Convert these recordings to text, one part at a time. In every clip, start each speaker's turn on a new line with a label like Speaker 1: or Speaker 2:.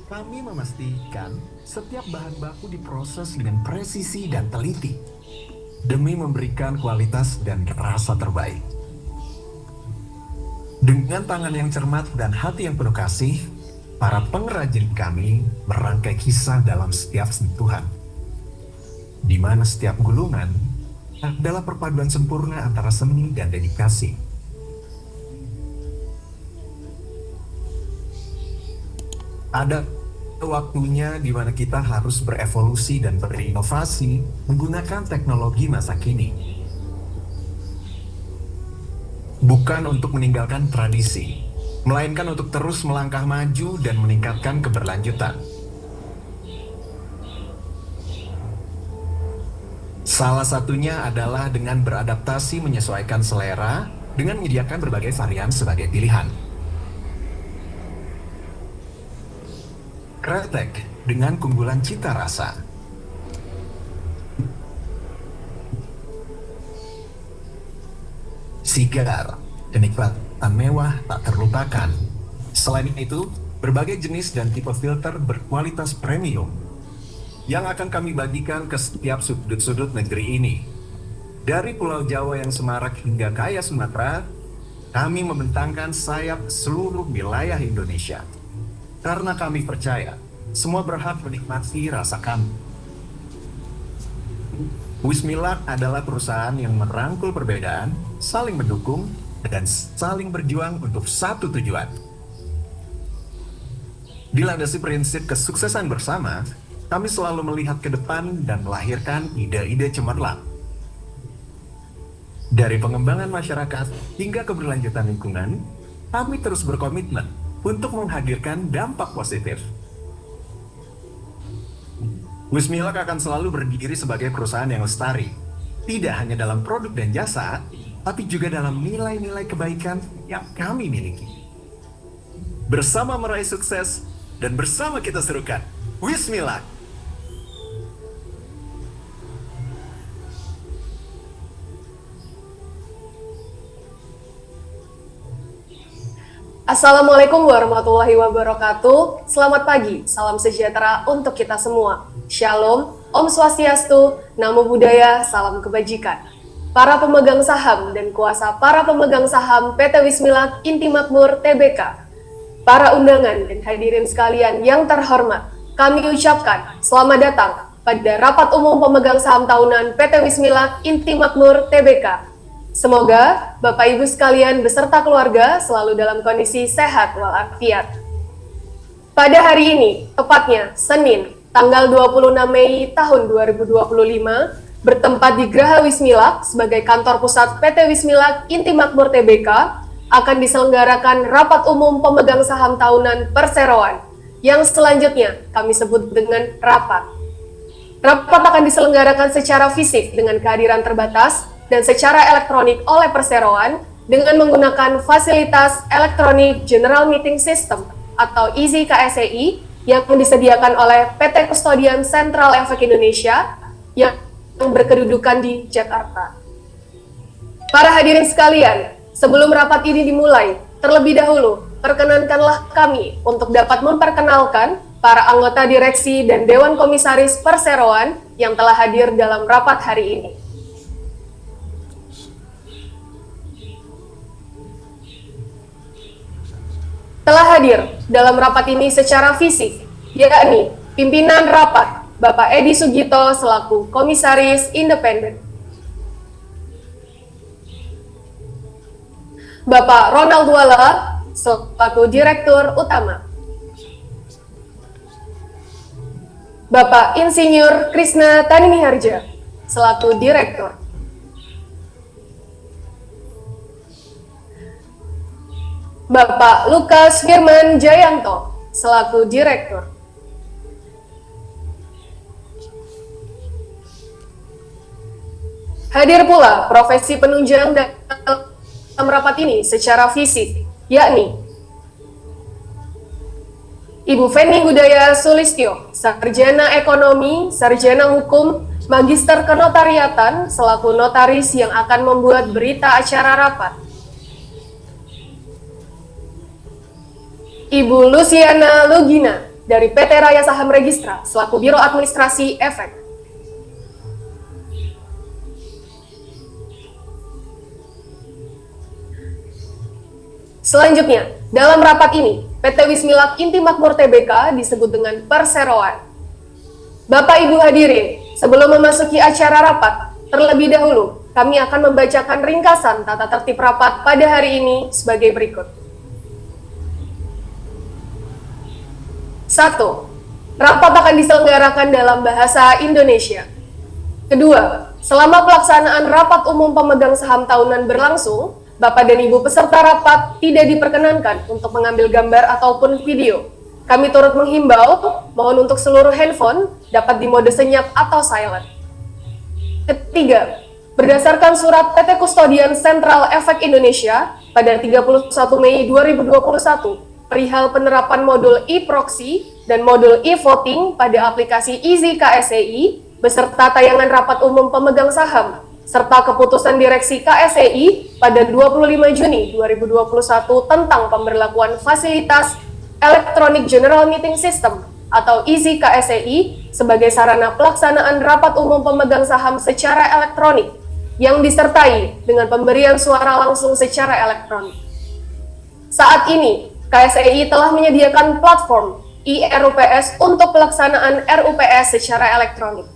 Speaker 1: Kami memastikan setiap bahan baku diproses dengan presisi dan teliti demi memberikan kualitas dan rasa terbaik. Dengan tangan yang cermat dan hati yang penuh kasih, para pengrajin kami merangkai kisah dalam setiap sentuhan, di mana setiap gulungan adalah perpaduan sempurna antara seni dan dedikasi. Ada waktunya di mana kita harus berevolusi dan berinovasi menggunakan teknologi masa kini. Bukan untuk meninggalkan tradisi, melainkan untuk terus melangkah maju dan meningkatkan keberlanjutan. Salah satunya adalah dengan beradaptasi menyesuaikan selera dengan menyediakan berbagai varian sebagai pilihan. Kretek dengan keunggulan cita rasa. Sigar, kenikmatan mewah tak terlupakan. Selain itu, berbagai jenis dan tipe filter berkualitas premium yang akan kami bagikan ke setiap sudut-sudut negeri ini. Dari Pulau Jawa yang semarak hingga kaya Sumatera, kami membentangkan sayap seluruh wilayah Indonesia. Karena kami percaya, semua berhak menikmati rasa kami. Wismilak adalah perusahaan yang merangkul perbedaan, saling mendukung, dan saling berjuang untuk satu tujuan. Dilandasi prinsip kesuksesan bersama, kami selalu melihat ke depan dan melahirkan ide-ide cemerlang. Dari pengembangan masyarakat hingga keberlanjutan lingkungan, kami terus berkomitmen untuk menghadirkan dampak positif. Wismilak akan selalu berdiri sebagai perusahaan yang lestari, tidak hanya dalam produk dan jasa, tapi juga dalam nilai-nilai kebaikan yang kami miliki. Bersama meraih sukses, dan bersama kita serukan, Wismilak!
Speaker 2: Assalamualaikum warahmatullahi wabarakatuh. Selamat pagi, salam sejahtera untuk kita semua. Shalom, Om Swastiastu, Namo Buddhaya, salam kebajikan. Para pemegang saham dan kuasa para pemegang saham PT Wismilak Inti Makmur Tbk, para undangan dan hadirin sekalian yang terhormat, kami ucapkan selamat datang pada Rapat Umum Pemegang Saham Tahunan PT Wismilak Inti Makmur Tbk. Semoga Bapak Ibu sekalian beserta keluarga selalu dalam kondisi sehat walafiat. Pada hari ini, tepatnya Senin, tanggal 26 Mei tahun 2025, bertempat di Graha Wismilak sebagai kantor pusat PT Wismilak Inti Makmur Tbk, akan diselenggarakan Rapat Umum Pemegang Saham Tahunan Perseroan, yang selanjutnya kami sebut dengan Rapat. Rapat akan diselenggarakan secara fisik dengan kehadiran terbatas dan secara elektronik oleh Perseroan dengan menggunakan fasilitas Electronic General Meeting System atau EASY KSEI yang disediakan oleh PT Kustodian Sentral Efek Indonesia yang berkedudukan di Jakarta. Para hadirin sekalian, sebelum rapat ini dimulai, terlebih dahulu perkenankanlah kami untuk dapat memperkenalkan para anggota direksi dan Dewan Komisaris Perseroan yang telah hadir dalam rapat hari ini. Telah hadir dalam rapat ini secara fisik, yakni pimpinan rapat Bapak Edi Sugito selaku Komisaris Independen, Bapak Ronald Wala selaku Direktur Utama, Bapak Insinyur Krisna Tanimiharja selaku Direktur, Bapak Lukas Firman Jayanto selaku Direktur, hadir pula profesi penunjang dalam rapat ini secara fisik, yakni Ibu Feni Hudaya Sulistyo, Sarjana Ekonomi, Sarjana Hukum, Magister Kenotariatan selaku notaris yang akan membuat berita acara rapat. Ibu Luciana Lugina, dari PT Raya Saham Registra selaku Biro Administrasi Efek. Selanjutnya, dalam rapat ini, PT Wismilak Inti Makmur Tbk disebut dengan perseroan. Bapak Ibu hadirin, sebelum memasuki acara rapat, terlebih dahulu kami akan membacakan ringkasan tata tertib rapat pada hari ini sebagai berikut. 1. Rapat akan diselenggarakan dalam bahasa Indonesia. Kedua, selama pelaksanaan rapat umum pemegang saham tahunan berlangsung, Bapak dan Ibu peserta rapat tidak diperkenankan untuk mengambil gambar ataupun video. Kami turut menghimbau, mohon untuk seluruh handphone dapat di mode senyap atau silent. Ketiga, berdasarkan surat PT Kustodian Sentral Efek Indonesia pada 31 Mei 2021 perihal penerapan modul e-proxy dan modul e-voting pada aplikasi Easy KSEI beserta tayangan rapat umum pemegang saham serta keputusan direksi KSEI pada 25 Juni 2021 tentang pemberlakuan fasilitas Electronic General Meeting System atau Easy KSEI sebagai sarana pelaksanaan rapat umum pemegang saham secara elektronik yang disertai dengan pemberian suara langsung secara elektronik. Saat ini, KSEI telah menyediakan platform e-RUPS untuk pelaksanaan RUPS secara elektronik.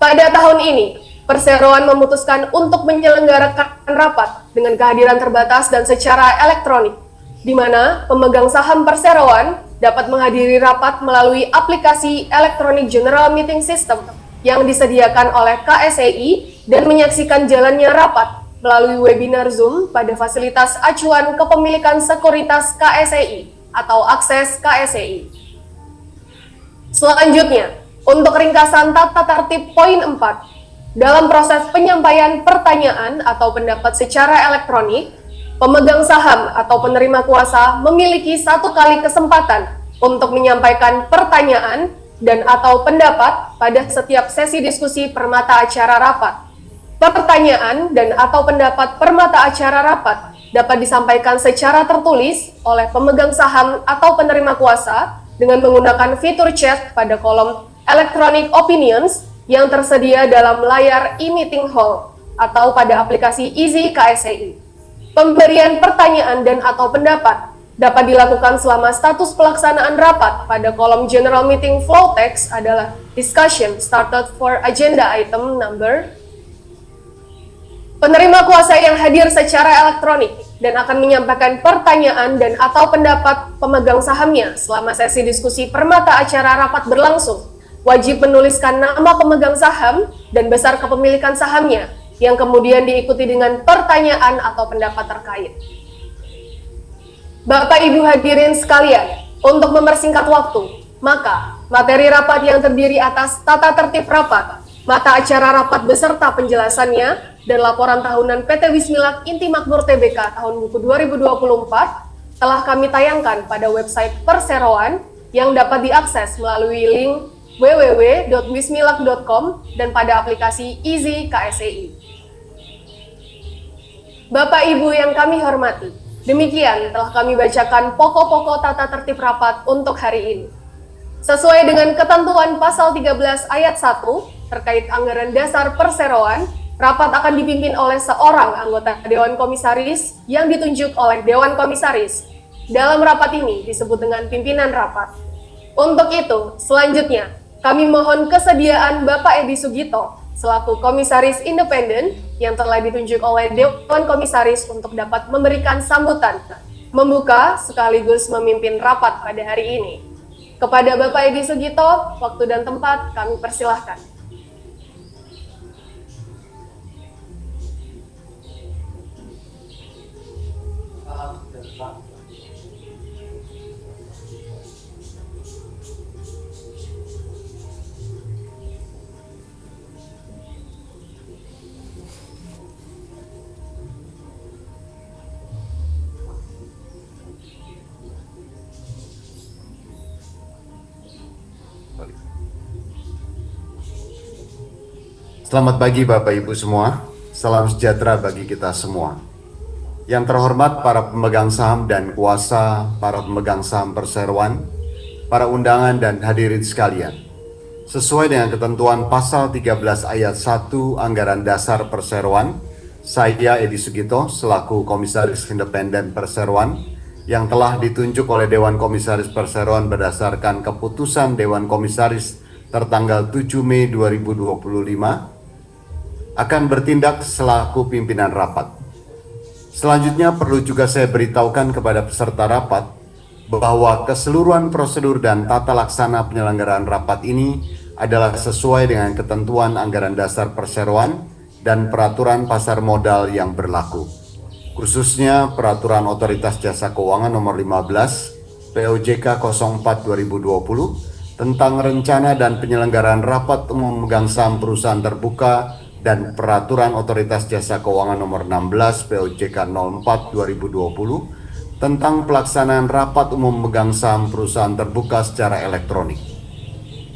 Speaker 2: Pada tahun ini, Perseroan memutuskan untuk menyelenggarakan rapat dengan kehadiran terbatas dan secara elektronik, di mana pemegang saham perseroan dapat menghadiri rapat melalui aplikasi Electronic General Meeting System yang disediakan oleh KSEI dan menyaksikan jalannya rapat melalui webinar Zoom pada fasilitas acuan kepemilikan sekuritas KSEI atau akses KSEI. Selanjutnya, untuk ringkasan tata tertib poin 4, dalam proses penyampaian pertanyaan atau pendapat secara elektronik, pemegang saham atau penerima kuasa memiliki 1 kali kesempatan untuk menyampaikan pertanyaan dan atau pendapat pada setiap sesi diskusi permata acara rapat. Pertanyaan dan atau pendapat permata acara rapat dapat disampaikan secara tertulis oleh pemegang saham atau penerima kuasa dengan menggunakan fitur chat pada kolom Electronic Opinions yang tersedia dalam layar e-meeting hall atau pada aplikasi Easy KSEI. Pemberian pertanyaan dan atau pendapat dapat dilakukan selama status pelaksanaan rapat pada kolom General Meeting Flow Text adalah Discussion started for agenda item number. Penerima kuasa yang hadir secara elektronik dan akan menyampaikan pertanyaan dan atau pendapat pemegang sahamnya selama sesi diskusi permata acara rapat berlangsung wajib menuliskan nama pemegang saham dan besar kepemilikan sahamnya yang kemudian diikuti dengan pertanyaan atau pendapat terkait. Bapak Ibu hadirin sekalian, untuk mempersingkat waktu, maka materi rapat yang terdiri atas tata tertib rapat, mata acara rapat beserta penjelasannya, dan laporan tahunan PT Wismilak Inti Makmur Tbk tahun buku 2024 telah kami tayangkan pada website Perseroan yang dapat diakses melalui link www.wismilak.com dan pada aplikasi Easy KSEI. Bapak Ibu yang kami hormati, demikian telah kami bacakan pokok-pokok tata tertib rapat untuk hari ini. Sesuai dengan ketentuan pasal 13 ayat 1 terkait anggaran dasar perseroan, rapat akan dipimpin oleh seorang anggota Dewan Komisaris yang ditunjuk oleh Dewan Komisaris. Dalam rapat ini disebut dengan pimpinan rapat. Untuk itu, selanjutnya, kami mohon kesediaan Bapak Edi Sugito selaku Komisaris Independen yang telah ditunjuk oleh Dewan Komisaris untuk dapat memberikan sambutan, membuka sekaligus memimpin rapat pada hari ini. Kepada Bapak Edi Sugito, waktu dan tempat kami persilahkan.
Speaker 3: Selamat pagi Bapak Ibu semua, salam sejahtera bagi kita semua. Yang terhormat para pemegang saham dan kuasa para pemegang saham perseroan, para undangan dan hadirin sekalian. Sesuai dengan ketentuan pasal 13 ayat 1 Anggaran Dasar Perseroan, saya Edi Sugito selaku Komisaris Independen Perseroan yang telah ditunjuk oleh Dewan Komisaris Perseroan berdasarkan keputusan Dewan Komisaris tertanggal 7 Mei 2025 akan bertindak selaku pimpinan rapat. Selanjutnya perlu juga saya beritahukan kepada peserta rapat bahwa keseluruhan prosedur dan tata laksana penyelenggaraan rapat ini adalah sesuai dengan ketentuan Anggaran Dasar Perseroan dan peraturan pasar modal yang berlaku. Khususnya Peraturan Otoritas Jasa Keuangan Nomor 15 POJK 04 2020 tentang rencana dan penyelenggaraan rapat umum memegang saham perusahaan terbuka dan Peraturan Otoritas Jasa Keuangan Nomor 16 POJK 04 2020 tentang pelaksanaan rapat umum memegang saham perusahaan terbuka secara elektronik.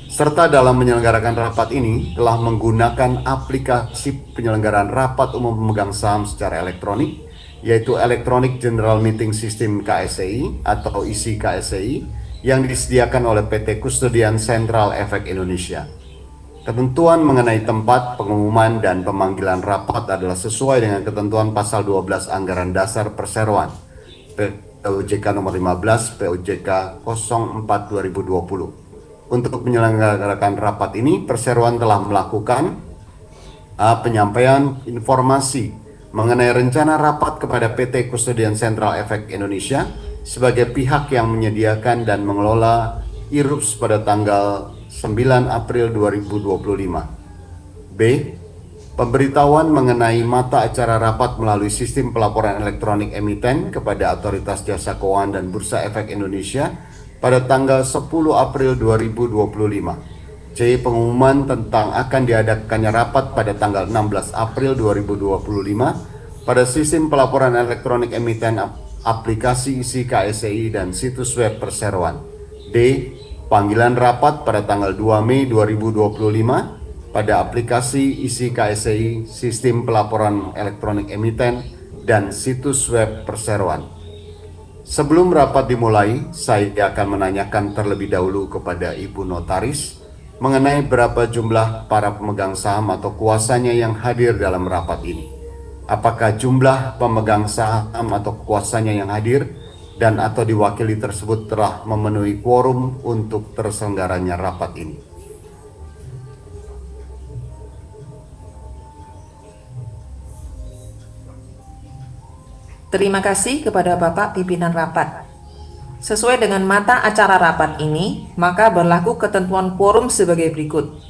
Speaker 3: Serta dalam menyelenggarakan rapat ini telah menggunakan aplikasi penyelenggaraan rapat umum pemegang saham secara elektronik, yaitu Electronic General Meeting System KSEI atau ISI KSEI yang disediakan oleh PT Kustodian Sentral Efek Indonesia. Ketentuan mengenai tempat, pengumuman, dan pemanggilan rapat adalah sesuai dengan ketentuan pasal 12 Anggaran Dasar Perseroan POJK nomor 15 POJK 04 2020. Untuk menyelenggarakan rapat ini, Perseroan telah melakukan penyampaian informasi mengenai rencana rapat kepada PT Kustodian Sentral Efek Indonesia sebagai pihak yang menyediakan dan mengelola IRUPS pada tanggal 9 April 2025. B. Pemberitahuan mengenai mata acara rapat melalui sistem pelaporan elektronik emiten kepada Otoritas Jasa Keuangan dan Bursa Efek Indonesia pada tanggal 10 April 2025. C. Pengumuman tentang akan diadakannya rapat pada tanggal 16 April 2025 pada sistem pelaporan elektronik emiten aplikasi ISI KSEI dan situs web Perseroan. D. Panggilan rapat pada tanggal 2 Mei 2025 pada aplikasi ISI KSEI, sistem pelaporan elektronik emiten, dan situs web Perseroan. Sebelum rapat dimulai, saya akan menanyakan terlebih dahulu kepada Ibu Notaris mengenai berapa jumlah para pemegang saham atau kuasanya yang hadir dalam rapat ini. Apakah jumlah pemegang saham atau kuasanya yang hadir dan atau diwakili tersebut telah memenuhi quorum untuk terselenggaranya rapat ini?
Speaker 4: Terima kasih kepada Bapak Pimpinan Rapat. Sesuai dengan mata acara rapat ini, maka berlaku ketentuan quorum sebagai berikut.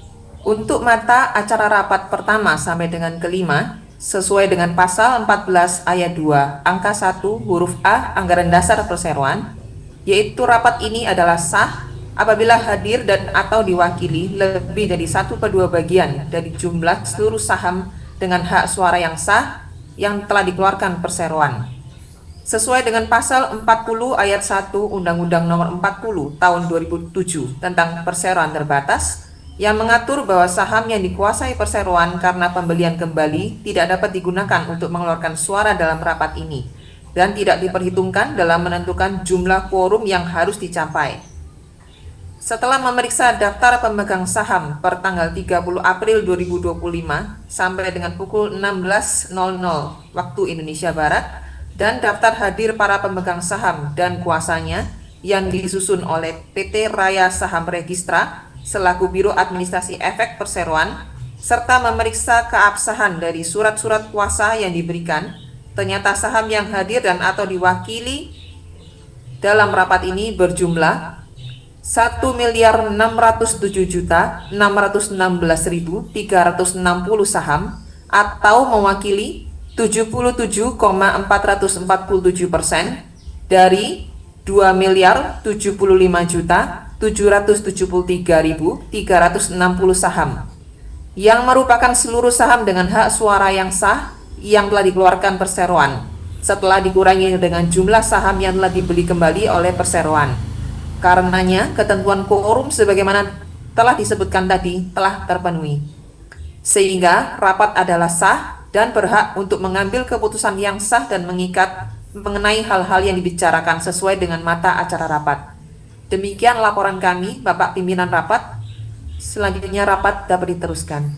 Speaker 4: Untuk mata acara rapat pertama sampai dengan kelima, sesuai dengan pasal 14 ayat 2 angka 1 huruf A Anggaran Dasar Perseroan, yaitu rapat ini adalah sah apabila hadir dan atau diwakili lebih dari 1/2 bagian dari jumlah seluruh saham dengan hak suara yang sah yang telah dikeluarkan Perseroan. Sesuai dengan pasal 40 ayat 1 Undang-Undang Nomor 40 Tahun 2007 tentang Perseroan Terbatas yang mengatur bahwa saham yang dikuasai Perseroan karena pembelian kembali tidak dapat digunakan untuk mengeluarkan suara dalam rapat ini dan tidak diperhitungkan dalam menentukan jumlah quorum yang harus dicapai. Setelah memeriksa daftar pemegang saham per tanggal 30 April 2025 sampai dengan pukul 16.00 waktu Indonesia Barat dan daftar hadir para pemegang saham dan kuasanya yang disusun oleh PT Raya Saham Registra selaku Biro Administrasi Efek Perseroan serta memeriksa keabsahan dari surat-surat kuasa yang diberikan, ternyata saham yang hadir dan atau diwakili dalam rapat ini berjumlah 1.607.616.360 saham atau mewakili 77,447% dari 2.075.773.360 saham yang merupakan seluruh saham dengan hak suara yang sah yang telah dikeluarkan Perseroan setelah dikurangi dengan jumlah saham yang telah dibeli kembali oleh Perseroan. Karenanya ketentuan quorum sebagaimana telah disebutkan tadi telah terpenuhi, sehingga rapat adalah sah dan berhak untuk mengambil keputusan yang sah dan mengikat mengenai hal-hal yang dibicarakan sesuai dengan mata acara rapat. Demikian laporan kami, Bapak Pimpinan Rapat. Selanjutnya rapat dapat diteruskan.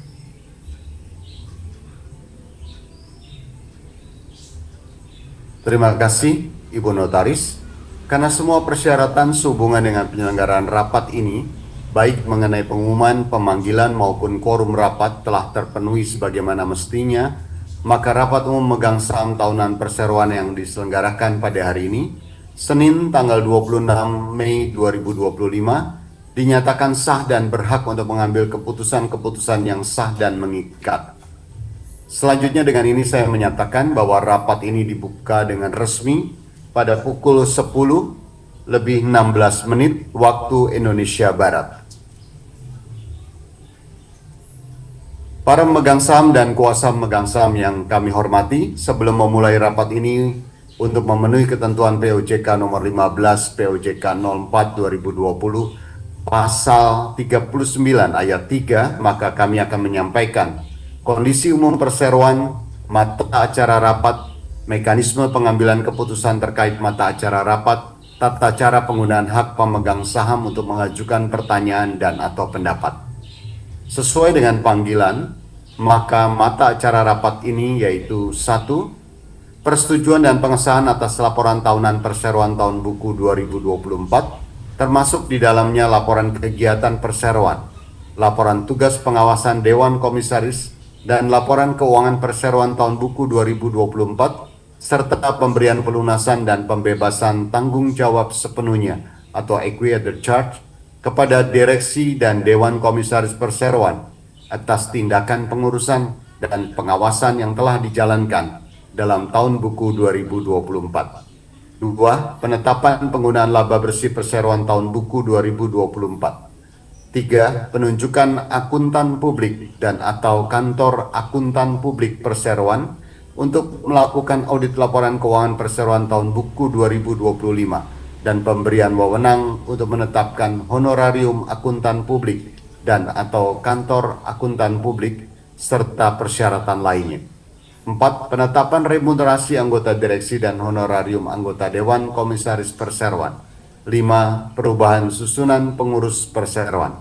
Speaker 3: Terima kasih, Ibu Notaris. Karena semua persyaratan sehubungan dengan penyelenggaraan rapat ini, baik mengenai pengumuman, pemanggilan maupun quorum rapat telah terpenuhi sebagaimana mestinya, maka rapat umum megang saham tahunan perseroan yang diselenggarakan pada hari ini, Senin tanggal 26 Mei 2025, dinyatakan sah dan berhak untuk mengambil keputusan-keputusan yang sah dan mengikat. Selanjutnya dengan ini saya menyatakan bahwa rapat ini dibuka dengan resmi pada pukul 10 lebih 16 menit waktu Indonesia Barat. Para pemegang saham dan kuasa pemegang saham yang kami hormati, sebelum memulai rapat ini untuk memenuhi ketentuan POJK nomor 15 POJK 04 2020 pasal 39 ayat 3, maka kami akan menyampaikan kondisi umum perseroan, mata acara rapat, mekanisme pengambilan keputusan terkait mata acara rapat, tata cara penggunaan hak pemegang saham untuk mengajukan pertanyaan dan atau pendapat. Sesuai dengan panggilan, maka mata acara rapat ini yaitu 1. Persetujuan dan pengesahan atas laporan tahunan perseroan tahun buku 2024, termasuk di dalamnya laporan kegiatan perseroan, laporan tugas pengawasan Dewan Komisaris, dan laporan keuangan perseroan tahun buku 2024, serta pemberian pelunasan dan pembebasan tanggung jawab sepenuhnya atau equity charge kepada direksi dan Dewan Komisaris Perseroan atas tindakan pengurusan dan pengawasan yang telah dijalankan dalam tahun buku 2024. 2. Penetapan penggunaan laba bersih perseroan tahun buku 2024. 3. Penunjukan akuntan publik dan atau kantor akuntan publik perseroan untuk melakukan audit laporan keuangan perseroan tahun buku 2025 dan pemberian wewenang untuk menetapkan honorarium akuntan publik dan atau kantor akuntan publik serta persyaratan lainnya. 4. Penetapan remunerasi anggota direksi dan honorarium anggota Dewan Komisaris Perseroan. 5. Perubahan susunan pengurus perseroan.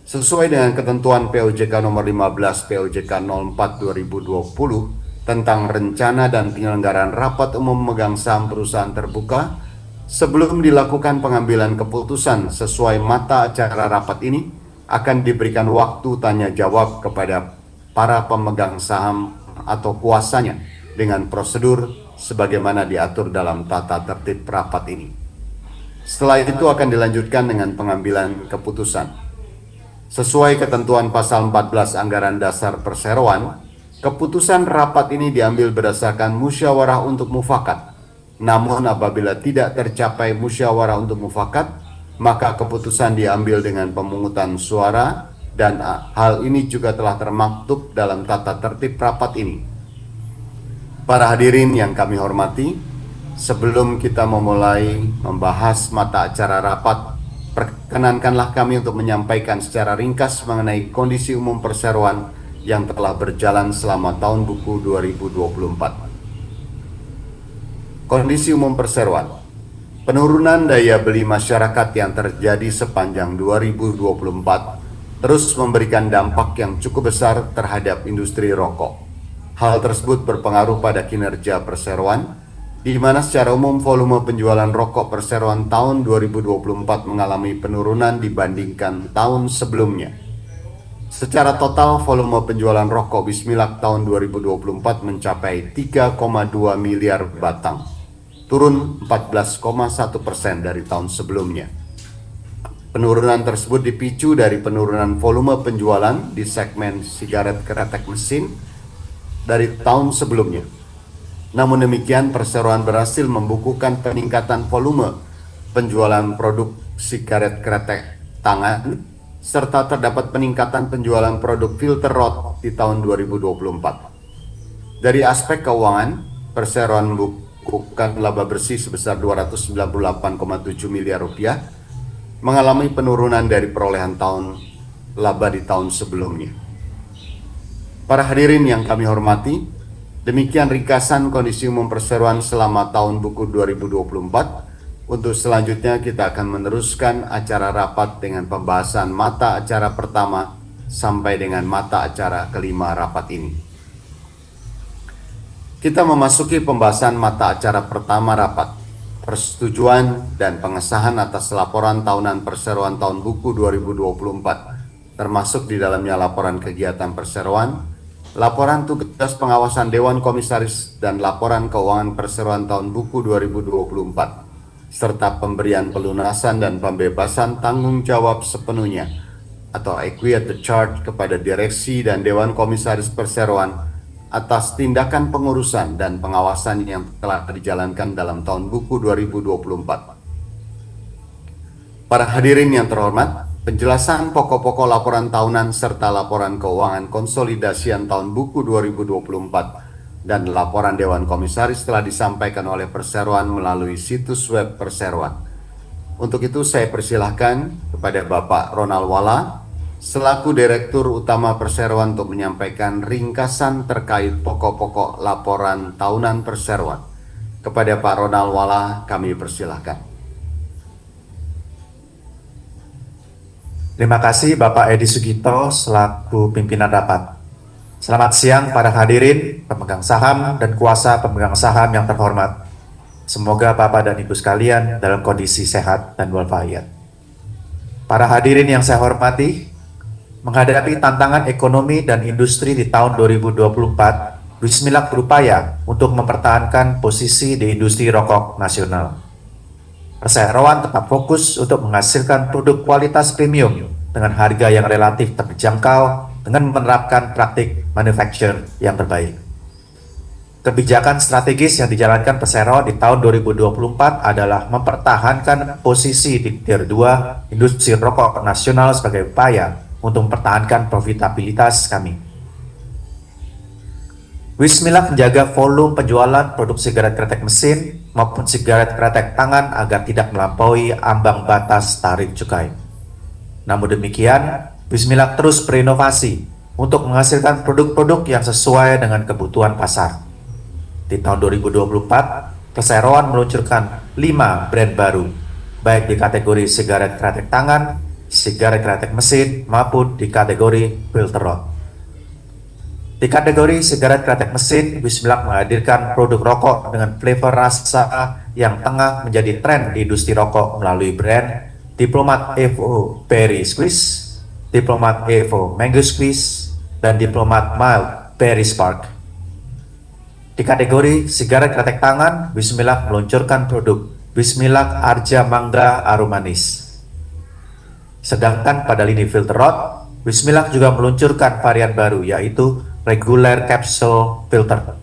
Speaker 3: Sesuai dengan ketentuan POJK nomor 15 POJK 04 2020 tentang rencana dan penyelenggaraan rapat umum memegang saham perusahaan terbuka, sebelum dilakukan pengambilan keputusan sesuai mata acara rapat ini, akan diberikan waktu tanya jawab kepada para pemegang saham atau kuasanya dengan prosedur sebagaimana diatur dalam tata tertib rapat ini. Setelah itu akan dilanjutkan dengan pengambilan keputusan. Sesuai ketentuan pasal 14 Anggaran Dasar Perseroan, keputusan rapat ini diambil berdasarkan musyawarah untuk mufakat. Namun apabila tidak tercapai musyawarah untuk mufakat, maka keputusan diambil dengan pemungutan suara, dan hal ini juga telah termaktub dalam tata tertib rapat ini. Para hadirin yang kami hormati, sebelum kita memulai membahas mata acara rapat, perkenankanlah kami untuk menyampaikan secara ringkas mengenai kondisi umum perseroan yang telah berjalan selama tahun buku 2024. Kondisi umum perseroan. Penurunan daya beli masyarakat yang terjadi sepanjang 2024 terus memberikan dampak yang cukup besar terhadap industri rokok. Hal tersebut berpengaruh pada kinerja perseroan, di mana secara umum volume penjualan rokok perseroan tahun 2024 mengalami penurunan dibandingkan tahun sebelumnya. Secara total volume penjualan rokok Bismillah tahun 2024 mencapai 3,2 miliar batang, turun 14,1% dari tahun sebelumnya. Penurunan tersebut dipicu dari penurunan volume penjualan di segmen sigaret kretek mesin dari tahun sebelumnya. Namun demikian, perseroan berhasil membukukan peningkatan volume penjualan produk sigaret kretek tangan, serta terdapat peningkatan penjualan produk filter rod di tahun 2024. Dari aspek keuangan, perseroan membukukan laba bersih sebesar 298,7 miliar rupiah, mengalami penurunan dari perolehan tahun laba di tahun sebelumnya. Para hadirin yang kami hormati, demikian ringkasan kondisi umum perseroan selama tahun buku 2024. Untuk selanjutnya kita akan meneruskan acara rapat dengan pembahasan mata acara pertama sampai dengan mata acara kelima rapat ini. Kita memasuki pembahasan mata acara pertama rapat, persetujuan dan pengesahan atas laporan tahunan perseroan tahun buku 2024, termasuk di dalamnya laporan kegiatan perseroan, laporan tugas pengawasan Dewan Komisaris, dan laporan keuangan perseroan tahun buku 2024, serta pemberian pelunasan dan pembebasan tanggung jawab sepenuhnya atau equity charge kepada direksi dan Dewan Komisaris Perseroan atas tindakan pengurusan dan pengawasan yang telah dijalankan dalam tahun buku 2024. Para hadirin yang terhormat, penjelasan pokok-pokok laporan tahunan serta laporan keuangan konsolidasian tahun buku 2024 dan laporan Dewan Komisaris telah disampaikan oleh Perseroan melalui situs web Perseroan. Untuk itu saya persilahkan kepada Bapak Ronald Wala selaku Direktur Utama Perseroan untuk menyampaikan ringkasan terkait pokok-pokok laporan tahunan Perseroan. Kepada Pak Ronald Wala kami persilahkan.
Speaker 5: Terima kasih Bapak Edi Sugito selaku pimpinan rapat. Selamat siang para hadirin, pemegang saham dan kuasa pemegang saham yang terhormat. Semoga Bapak dan Ibu sekalian dalam kondisi sehat dan walafiat. Para hadirin yang saya hormati, menghadapi tantangan ekonomi dan industri di tahun 2024, Wismilak berupaya untuk mempertahankan posisi di industri rokok nasional. Perseroan tetap fokus untuk menghasilkan produk kualitas premium dengan harga yang relatif terjangkau dengan menerapkan praktik manufacture yang terbaik. Kebijakan strategis yang dijalankan Perseroan di tahun 2024 adalah mempertahankan posisi di tier 2 industri rokok nasional sebagai upaya untuk mempertahankan profitabilitas kami. Wismilak menjaga volume penjualan produk sigaret kretek mesin maupun sigaret kretek tangan agar tidak melampaui ambang batas tarif cukai. Namun demikian, Wismilak terus berinovasi untuk menghasilkan produk-produk yang sesuai dengan kebutuhan pasar. Di tahun 2024, Perseroan meluncurkan 5 brand baru, baik di kategori sigaret kretek tangan, sigaret kretek mesin, maupun di kategori filter rod. Di kategori sigaret kretek mesin, Wismilak menghadirkan produk rokok dengan flavor rasa yang tengah menjadi tren di industri rokok melalui brand Diplomat Evo Berry Squeeze, Diplomat Evo Mango Squeeze, dan Diplomat Mild Berry Spark. Di kategori sigaret kretek tangan, Wismilak meluncurkan produk Wismilak Arja Mangga Aromanis. Sedangkan pada lini filter rod, Wismilak juga meluncurkan varian baru yaitu regular capsule filter.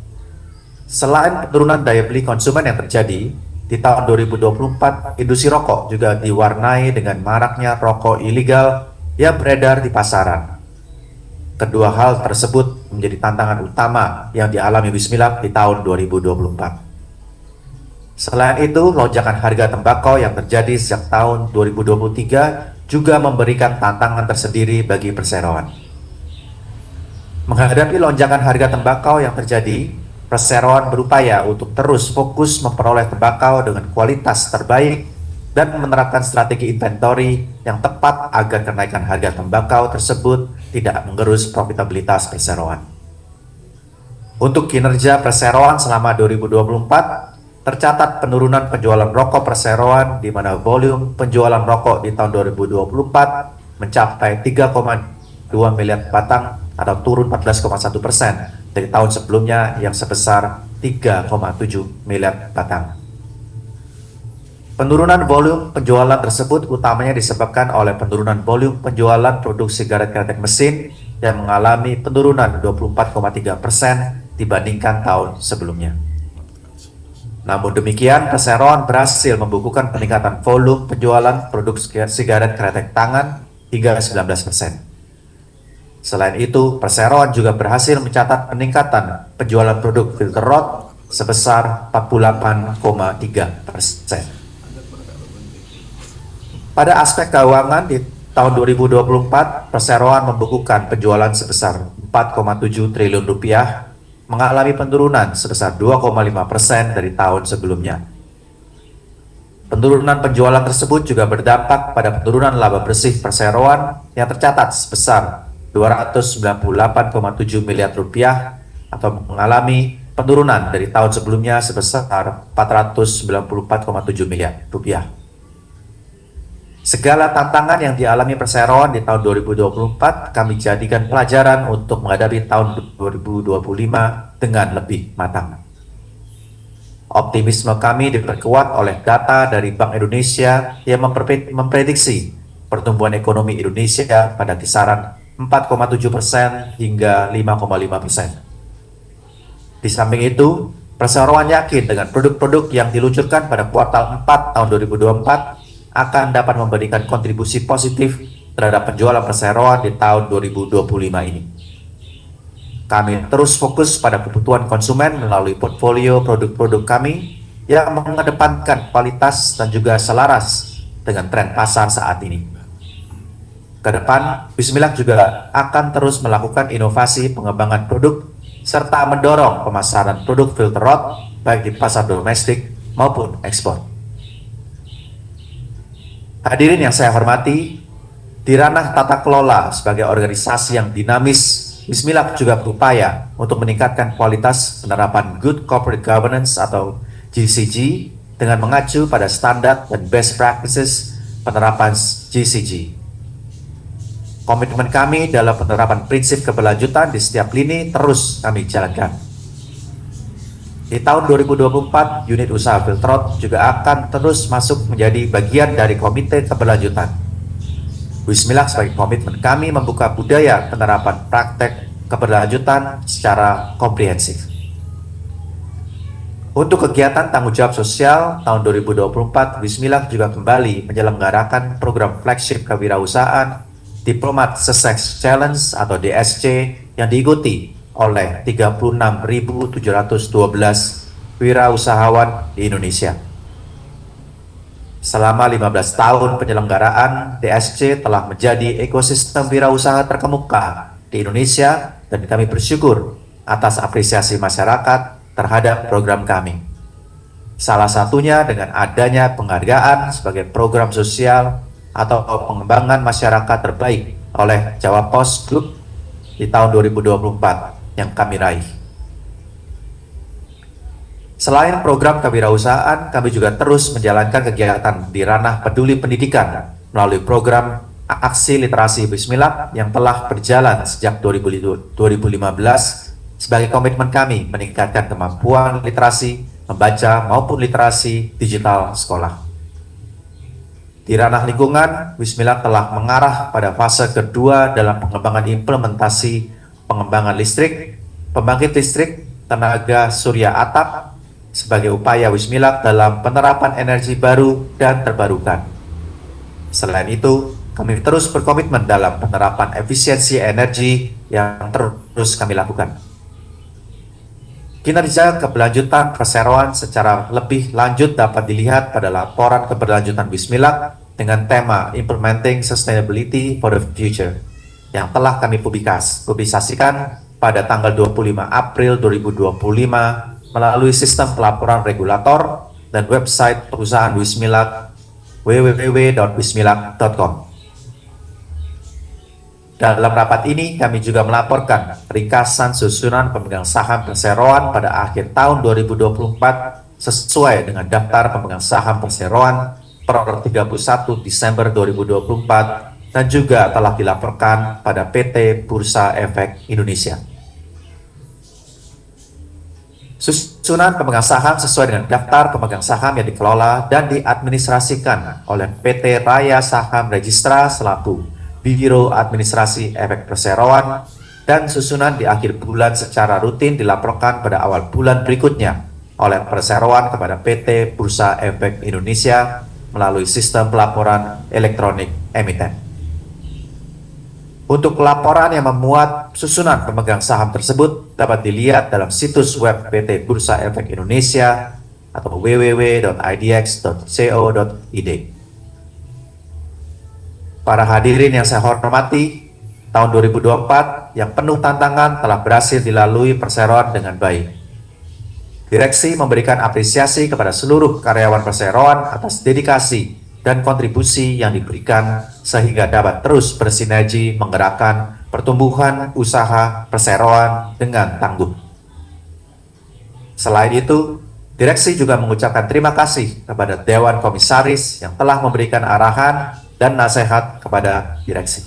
Speaker 5: Selain penurunan daya beli konsumen yang terjadi, di tahun 2024, industri rokok juga diwarnai dengan maraknya rokok ilegal yang beredar di pasaran. Kedua hal tersebut menjadi tantangan utama yang dialami Wismilak di tahun 2024. Selain itu, lonjakan harga tembakau yang terjadi sejak tahun 2023 juga memberikan tantangan tersendiri bagi Perseroan. Menghadapi lonjakan harga tembakau yang terjadi, Perseroan berupaya untuk terus fokus memperoleh tembakau dengan kualitas terbaik dan menerapkan strategi inventory yang tepat agar kenaikan harga tembakau tersebut tidak mengerus profitabilitas Perseroan. Untuk kinerja Perseroan selama 2024, tercatat penurunan penjualan rokok Perseroan di mana volume penjualan rokok di tahun 2024 mencapai 3,2 miliar batang atau turun 14,1% dari tahun sebelumnya yang sebesar 3,7 miliar batang. Penurunan volume penjualan tersebut utamanya disebabkan oleh penurunan volume penjualan produk sigaret kretek mesin yang mengalami penurunan 24,3% dibandingkan tahun sebelumnya. Namun demikian, Perseroan berhasil membukukan peningkatan volume penjualan produk sigaret kretek tangan hingga 19%. Selain itu, Perseroan juga berhasil mencatat peningkatan penjualan produk filter rod sebesar 48,3%. Pada aspek keuangan di tahun 2024, Perseroan membukukan penjualan sebesar 4,7 triliun rupiah, mengalami penurunan sebesar 2,5% dari tahun sebelumnya. Penurunan penjualan tersebut juga berdampak pada penurunan laba bersih perseroan yang tercatat sebesar 298,7 miliar rupiah atau mengalami penurunan dari tahun sebelumnya sebesar 494,7 miliar rupiah. Segala tantangan yang dialami perseroan di tahun 2024 kami jadikan pelajaran untuk menghadapi tahun 2025 dengan lebih matang. Optimisme kami diperkuat oleh data dari Bank Indonesia yang memprediksi pertumbuhan ekonomi Indonesia pada kisaran 4,7% hingga 5,5%. Di samping itu, perseroan yakin dengan produk-produk yang diluncurkan pada kuartal 4 tahun 2024 akan dapat memberikan kontribusi positif terhadap penjualan perseroan di tahun 2025 ini. Kami terus fokus pada kebutuhan konsumen melalui portfolio produk-produk kami yang mengedepankan kualitas dan juga selaras dengan tren pasar saat ini. Ke depan, Wismilak juga akan terus melakukan inovasi pengembangan produk serta mendorong pemasaran produk filter rod baik di pasar domestik maupun ekspor. Hadirin yang saya hormati, di ranah tata kelola sebagai organisasi yang dinamis, Wismilak juga berupaya untuk meningkatkan kualitas penerapan Good Corporate Governance atau GCG dengan mengacu pada standar dan best practices penerapan GCG. Komitmen kami dalam penerapan prinsip keberlanjutan di setiap lini terus kami jalankan. Di tahun 2024, unit usaha Filtrot juga akan terus masuk menjadi bagian dari komite keberlanjutan. Wismilak sebagai komitmen kami membuka budaya penerapan praktek keberlanjutan secara komprehensif. Untuk kegiatan tanggung jawab sosial tahun 2024, Wismilak juga kembali menyelenggarakan program flagship kewirausahaan Diplomat Success Challenge atau DSC yang diikuti oleh 36.712 wirausahawan di Indonesia. Selama 15 tahun penyelenggaraan, DSC telah menjadi ekosistem wirausaha terkemuka di Indonesia dan kami bersyukur atas apresiasi masyarakat terhadap program kami. Salah satunya dengan adanya penghargaan sebagai program sosial atau pengembangan masyarakat terbaik oleh Jawa Post Group di tahun 2024 yang kami raih. Selain program kewirausahaan, kami juga terus menjalankan kegiatan di ranah peduli pendidikan melalui program Aksi Literasi Wismilak yang telah berjalan sejak 2015 sebagai komitmen kami meningkatkan kemampuan literasi, membaca maupun literasi digital sekolah. Di ranah lingkungan, Wismilak telah mengarah pada fase kedua dalam pengembangan implementasi pengembangan listrik, pembangkit listrik, tenaga surya atap, sebagai upaya Wismilak dalam penerapan energi baru dan terbarukan. Selain itu, kami terus berkomitmen dalam penerapan efisiensi energi yang terus kami lakukan. Kinerja keberlanjutan perseroan secara lebih lanjut dapat dilihat pada laporan keberlanjutan Wismilak dengan tema Implementing Sustainability for the Future yang telah kami publikasikan pada tanggal 25 April 2025 melalui sistem pelaporan regulator dan website perusahaan Wismilak www.wismilak.com. Dalam rapat ini, kami juga melaporkan ringkasan susunan pemegang saham perseroan pada akhir tahun 2024 sesuai dengan daftar pemegang saham perseroan per 31 Desember 2024 dan juga telah dilaporkan pada PT Bursa Efek Indonesia. Susunan pemegang saham sesuai dengan daftar pemegang saham yang dikelola dan diadministrasikan oleh PT Raya Saham Registra selaku Biro Administrasi Efek Perseroan dan susunan di akhir bulan secara rutin dilaporkan pada awal bulan berikutnya oleh perseroan kepada PT Bursa Efek Indonesia melalui sistem pelaporan elektronik emiten. Untuk laporan yang memuat susunan pemegang saham tersebut dapat dilihat dalam situs web PT Bursa Efek Indonesia atau www.idx.co.id. Para hadirin yang saya hormati, tahun 2024 yang penuh tantangan telah berhasil dilalui perseroan dengan baik. Direksi memberikan apresiasi kepada seluruh karyawan perseroan atas dedikasi dan kontribusi yang diberikan sehingga dapat terus bersinergi menggerakkan pertumbuhan usaha perseroan dengan tangguh. Selain itu, direksi juga mengucapkan terima kasih kepada Dewan Komisaris yang telah memberikan arahan dan nasihat kepada direksi.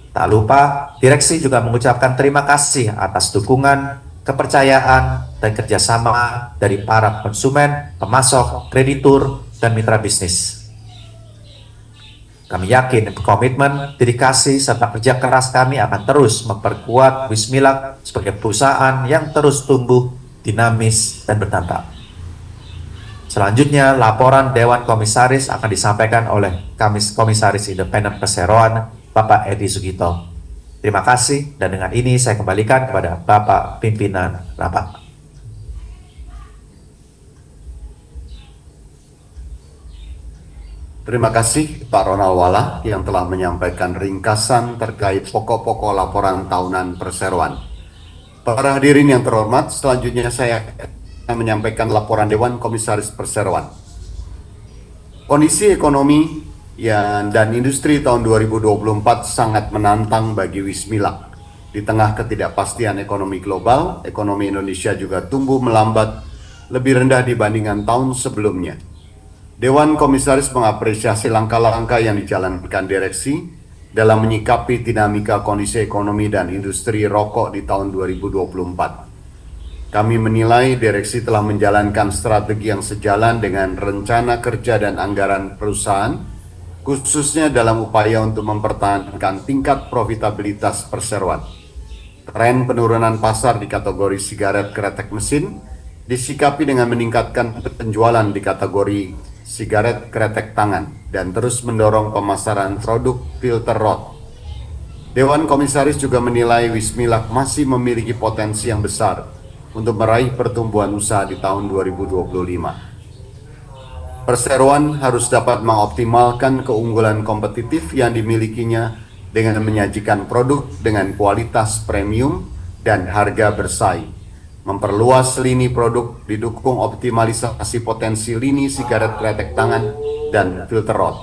Speaker 5: Tak lupa, direksi juga mengucapkan terima kasih atas dukungan, kepercayaan, dan kerjasama dari para konsumen, pemasok, kreditur, dan mitra bisnis. Kami yakin komitmen, dedikasi, serta kerja keras kami akan terus memperkuat Wismilak sebagai perusahaan yang terus tumbuh, dinamis, dan berdampak. Selanjutnya, laporan Dewan Komisaris akan disampaikan oleh Komisaris Independen Perseroan, Bapak Edi Sugito. Terima kasih, dan dengan ini saya kembalikan kepada Bapak Pimpinan Rapat.
Speaker 3: Terima kasih Pak Ronald Wala yang telah menyampaikan ringkasan terkait pokok-pokok laporan tahunan perseroan. Para hadirin yang terhormat, selanjutnya saya akan menyampaikan laporan Dewan Komisaris Perseroan. Kondisi ekonomi dan industri tahun 2024 sangat menantang bagi Wismilak. Di tengah ketidakpastian ekonomi global, ekonomi Indonesia juga tumbuh melambat lebih rendah dibandingkan tahun sebelumnya. Dewan Komisaris mengapresiasi langkah-langkah yang dijalankan direksi dalam menyikapi dinamika kondisi ekonomi dan industri rokok di tahun 2024. Kami menilai direksi telah menjalankan strategi yang sejalan dengan rencana kerja dan anggaran perusahaan, khususnya dalam upaya untuk mempertahankan tingkat profitabilitas perseroan. Tren penurunan pasar di kategori sigaret kretek mesin disikapi dengan meningkatkan penjualan di kategori sigaret kretek tangan dan terus mendorong pemasaran produk filter rod. Dewan Komisaris juga menilai Wismilak masih memiliki potensi yang besar untuk meraih pertumbuhan usaha di tahun 2025. Perseroan harus dapat mengoptimalkan keunggulan kompetitif yang dimilikinya dengan menyajikan produk dengan kualitas premium dan harga bersaing, memperluas lini produk didukung optimalisasi potensi lini sigaret kretek tangan dan filter rod.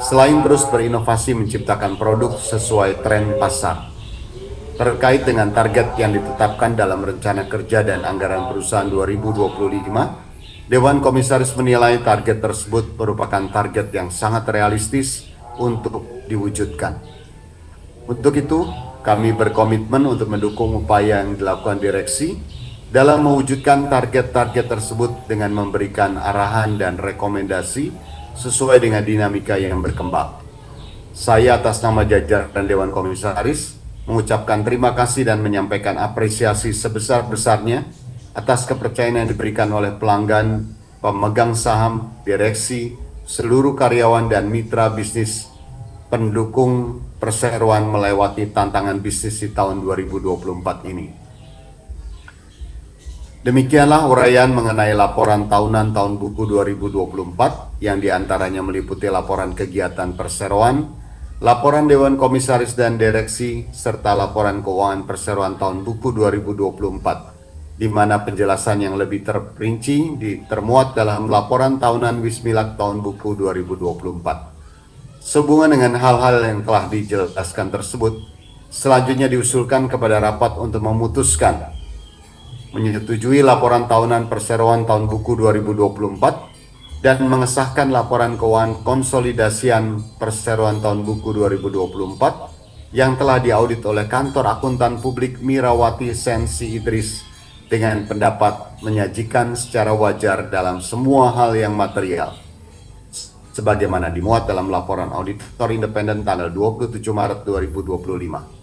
Speaker 3: Selain terus berinovasi menciptakan produk sesuai tren pasar. Terkait dengan target yang ditetapkan dalam rencana kerja dan anggaran perusahaan 2025, Dewan Komisaris menilai target tersebut merupakan target yang sangat realistis untuk diwujudkan. Untuk itu, kami berkomitmen untuk mendukung upaya yang dilakukan direksi dalam mewujudkan target-target tersebut dengan memberikan arahan dan rekomendasi sesuai dengan dinamika yang berkembang. Saya atas nama jajaran Dewan Komisaris mengucapkan terima kasih dan menyampaikan apresiasi sebesar-besarnya atas kepercayaan yang diberikan oleh pelanggan, pemegang saham, direksi, seluruh karyawan dan mitra bisnis pendukung perseroan melewati tantangan bisnis di tahun 2024 ini. Demikianlah uraian mengenai laporan tahunan tahun buku 2024 yang diantaranya meliputi laporan kegiatan perseroan, laporan Dewan Komisaris dan Direksi, serta laporan keuangan perseroan tahun buku 2024, di mana penjelasan yang lebih terperinci termuat dalam laporan tahunan Wismilak tahun buku 2024. Sehubungan dengan hal-hal yang telah dijelaskan tersebut, selanjutnya diusulkan kepada rapat untuk memutuskan menyetujui laporan tahunan perseroan tahun buku 2024 dan mengesahkan laporan keuangan konsolidasian perseroan tahun buku 2024 yang telah diaudit oleh Kantor Akuntan Publik Mirawati Sensi Idris dengan pendapat menyajikan secara wajar dalam semua hal yang material, sebagaimana dimuat dalam laporan auditor independen tanggal 27 Maret 2025,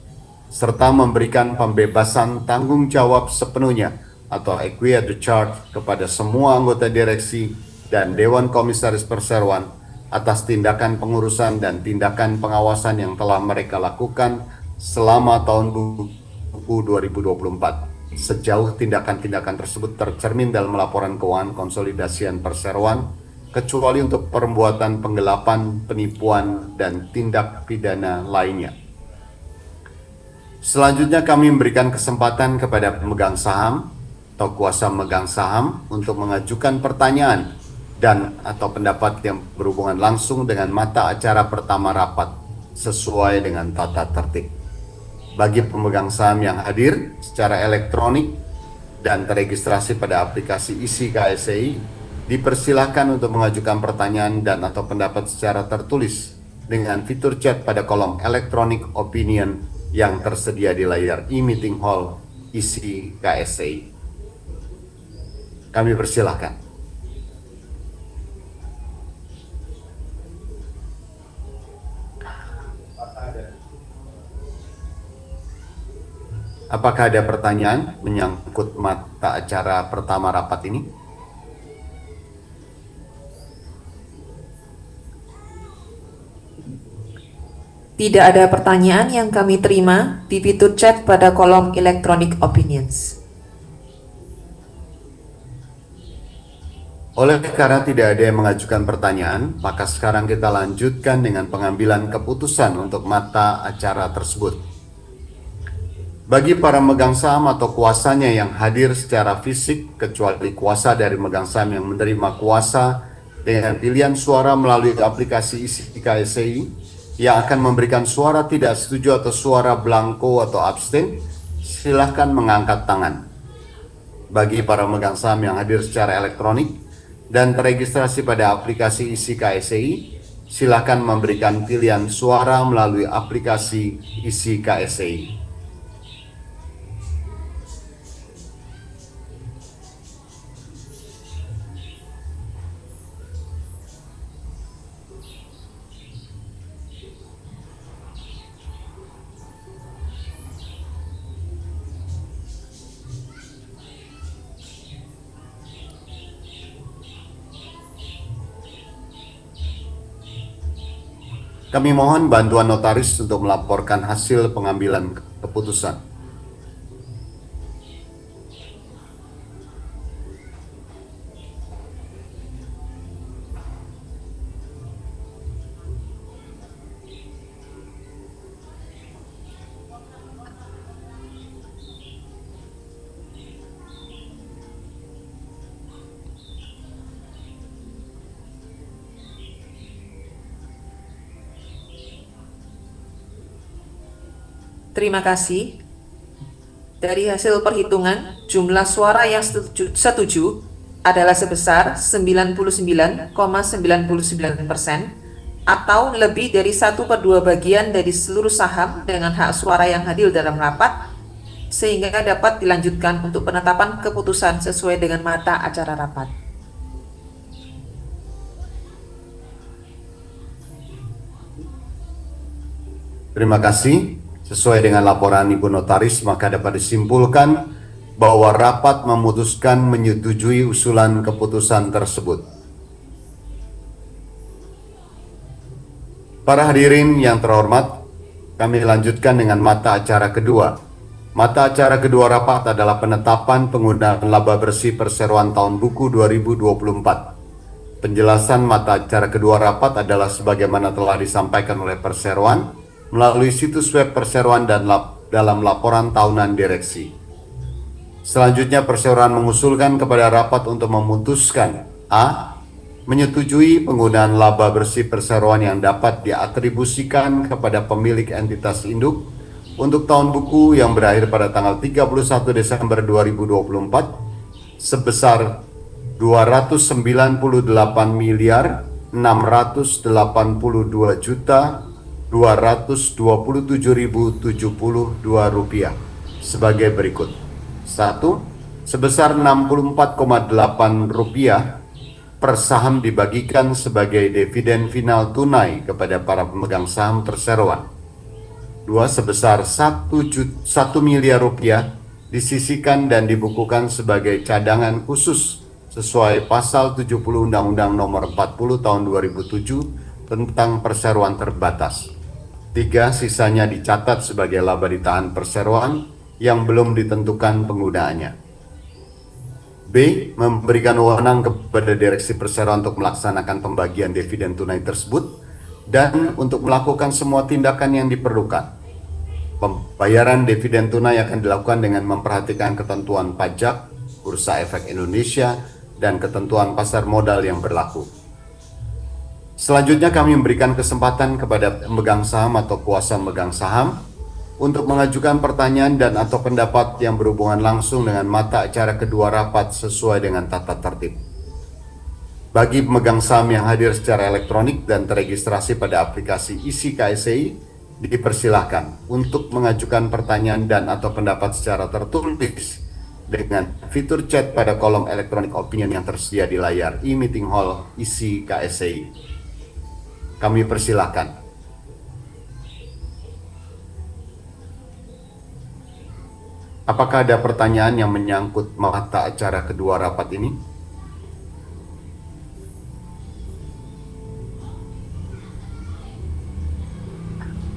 Speaker 3: serta memberikan pembebasan tanggung jawab sepenuhnya atau equity charge kepada semua anggota direksi dan Dewan Komisaris Perseroan atas tindakan pengurusan dan tindakan pengawasan yang telah mereka lakukan selama tahun buku 2024. Sejauh tindakan-tindakan tersebut tercermin dalam laporan keuangan konsolidasian perseroan, kecuali untuk perbuatan penggelapan, penipuan, dan tindak pidana lainnya. Selanjutnya kami memberikan kesempatan kepada pemegang saham atau kuasa megang saham untuk mengajukan pertanyaan dan atau pendapat yang berhubungan langsung dengan mata acara pertama rapat sesuai dengan tata tertib. Bagi pemegang saham yang hadir secara elektronik dan teregistrasi pada aplikasi isi KSEI, dipersilakan untuk mengajukan pertanyaan dan atau pendapat secara tertulis dengan fitur chat pada kolom electronic opinion yang tersedia di layar e-meeting hall isi KSEI. Kami persilahkan. Apakah ada pertanyaan menyangkut mata acara pertama rapat ini?
Speaker 4: Tidak ada pertanyaan yang kami terima di fitur chat pada kolom electronic opinions.
Speaker 3: Oleh karena tidak ada yang mengajukan pertanyaan, maka sekarang kita lanjutkan dengan pengambilan keputusan untuk mata acara tersebut. Bagi para megang saham atau kuasanya yang hadir secara fisik, kecuali kuasa dari megang saham yang menerima kuasa dengan pilihan suara melalui aplikasi isi KSEI, yang akan memberikan suara tidak setuju atau suara blanko atau abstain, silahkan mengangkat tangan. Bagi para megang saham yang hadir secara elektronik dan teregistrasi pada aplikasi isi KSEI, silakan memberikan pilihan suara melalui aplikasi isi KSEI. Kami mohon bantuan notaris untuk melaporkan hasil pengambilan keputusan.
Speaker 4: Terima kasih. Dari hasil perhitungan, jumlah suara yang setuju adalah sebesar 99,99% atau lebih dari 1/2 bagian dari seluruh saham dengan hak suara yang hadir dalam rapat, sehingga dapat dilanjutkan untuk penetapan keputusan sesuai dengan mata acara rapat.
Speaker 3: Terima kasih. Sesuai dengan laporan Ibu Notaris, maka dapat disimpulkan bahwa rapat memutuskan menyetujui usulan keputusan tersebut. Para hadirin yang terhormat, kami lanjutkan dengan mata acara kedua. Mata acara kedua rapat adalah penetapan penggunaan laba bersih perseroan tahun buku 2024. Penjelasan mata acara kedua rapat adalah sebagaimana telah disampaikan oleh perseroan melalui situs web perseroan dan dalam laporan tahunan direksi. Selanjutnya perseroan mengusulkan kepada rapat untuk memutuskan A. Menyetujui penggunaan laba bersih perseroan yang dapat diatribusikan kepada pemilik entitas induk untuk tahun buku yang berakhir pada tanggal 31 Desember 2024 sebesar 299.282.227.072 rupiah sebagai berikut. 1. Sebesar 64,8 rupiah per saham dibagikan sebagai dividen final tunai kepada para pemegang saham perseroan. 2. Sebesar 1 miliar rupiah disisihkan dan dibukukan sebagai cadangan khusus sesuai pasal 70 Undang-Undang Nomor 40 Tahun 2007 tentang perseroan terbatas. 3. Sisanya dicatat sebagai laba ditahan perseroan yang belum ditentukan penggunaannya. B. Memberikan wewenang kepada direksi perseroan untuk melaksanakan pembagian dividen tunai tersebut dan untuk melakukan semua tindakan yang diperlukan. Pembayaran dividen tunai akan dilakukan dengan memperhatikan ketentuan pajak, Bursa Efek Indonesia, dan ketentuan pasar modal yang berlaku. Selanjutnya kami memberikan kesempatan kepada pemegang saham atau kuasa memegang saham untuk mengajukan pertanyaan dan atau pendapat yang berhubungan langsung dengan mata acara kedua rapat sesuai dengan tata tertib. Bagi pemegang saham yang hadir secara elektronik dan teregistrasi pada aplikasi ISI KSEI, dipersilahkan untuk mengajukan pertanyaan dan atau pendapat secara tertulis dengan fitur chat pada kolom elektronik opinion yang tersedia di layar e-meeting hall ISI KSEI. Kami persilahkan. Apakah ada pertanyaan yang menyangkut mata acara kedua rapat ini?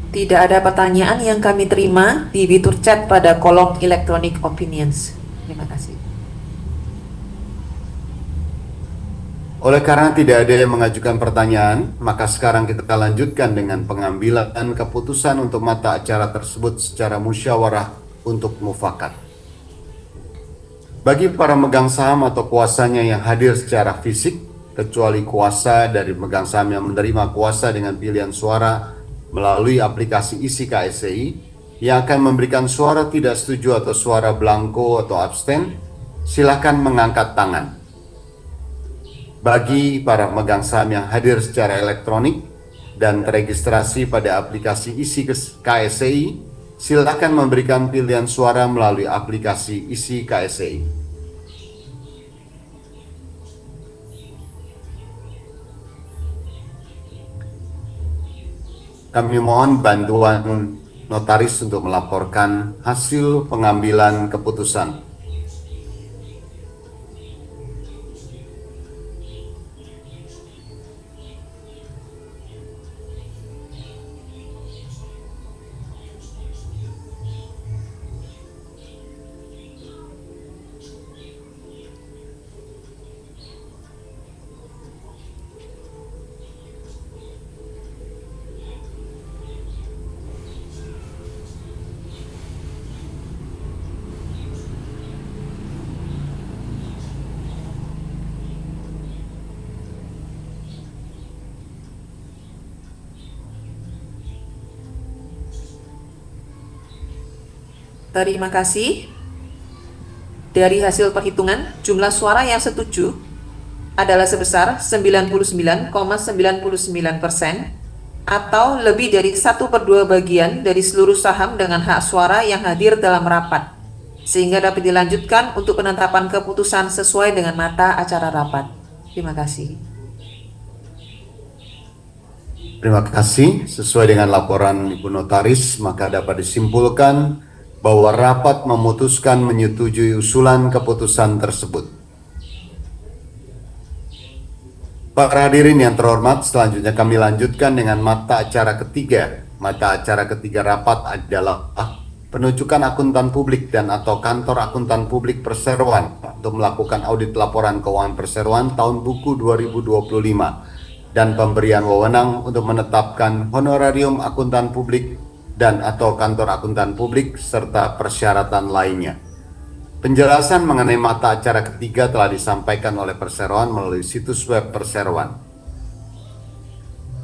Speaker 4: Tidak ada pertanyaan yang kami terima di fitur chat pada kolom electronic opinions. Terima kasih.
Speaker 3: Oleh karena tidak ada yang mengajukan pertanyaan, maka sekarang kita lanjutkan dengan pengambilan keputusan untuk mata acara tersebut secara musyawarah untuk mufakat. Bagi para megang saham atau kuasanya yang hadir secara fisik, kecuali kuasa dari megang saham yang menerima kuasa dengan pilihan suara melalui aplikasi ISI KSEI, yang akan memberikan suara tidak setuju atau suara blanko atau abstain, silakan mengangkat tangan. Bagi para pemegang saham yang hadir secara elektronik dan teregistrasi pada aplikasi ISI KSEI, silakan memberikan pilihan suara melalui aplikasi ISI KSEI. Kami mohon bantuan notaris untuk melaporkan hasil pengambilan keputusan.
Speaker 4: Terima kasih. Dari hasil perhitungan, jumlah suara yang setuju adalah sebesar 99,99% atau lebih dari 1/2 bagian dari seluruh saham dengan hak suara yang hadir dalam rapat, sehingga dapat dilanjutkan untuk penetapan keputusan sesuai dengan mata acara rapat. Terima kasih.
Speaker 3: Terima kasih. Sesuai dengan laporan Ibu Notaris, maka dapat disimpulkan bahwa rapat memutuskan menyetujui usulan keputusan tersebut. Para hadirin yang terhormat, selanjutnya kami lanjutkan dengan mata acara ketiga. Mata acara ketiga rapat adalah penunjukan akuntan publik dan atau kantor akuntan publik perseroan untuk melakukan audit laporan keuangan perseroan tahun buku 2025 dan pemberian wewenang untuk menetapkan honorarium akuntan publik dan atau kantor akuntan publik serta persyaratan lainnya. Penjelasan mengenai mata acara ketiga telah disampaikan oleh Perseroan melalui situs web Perseroan.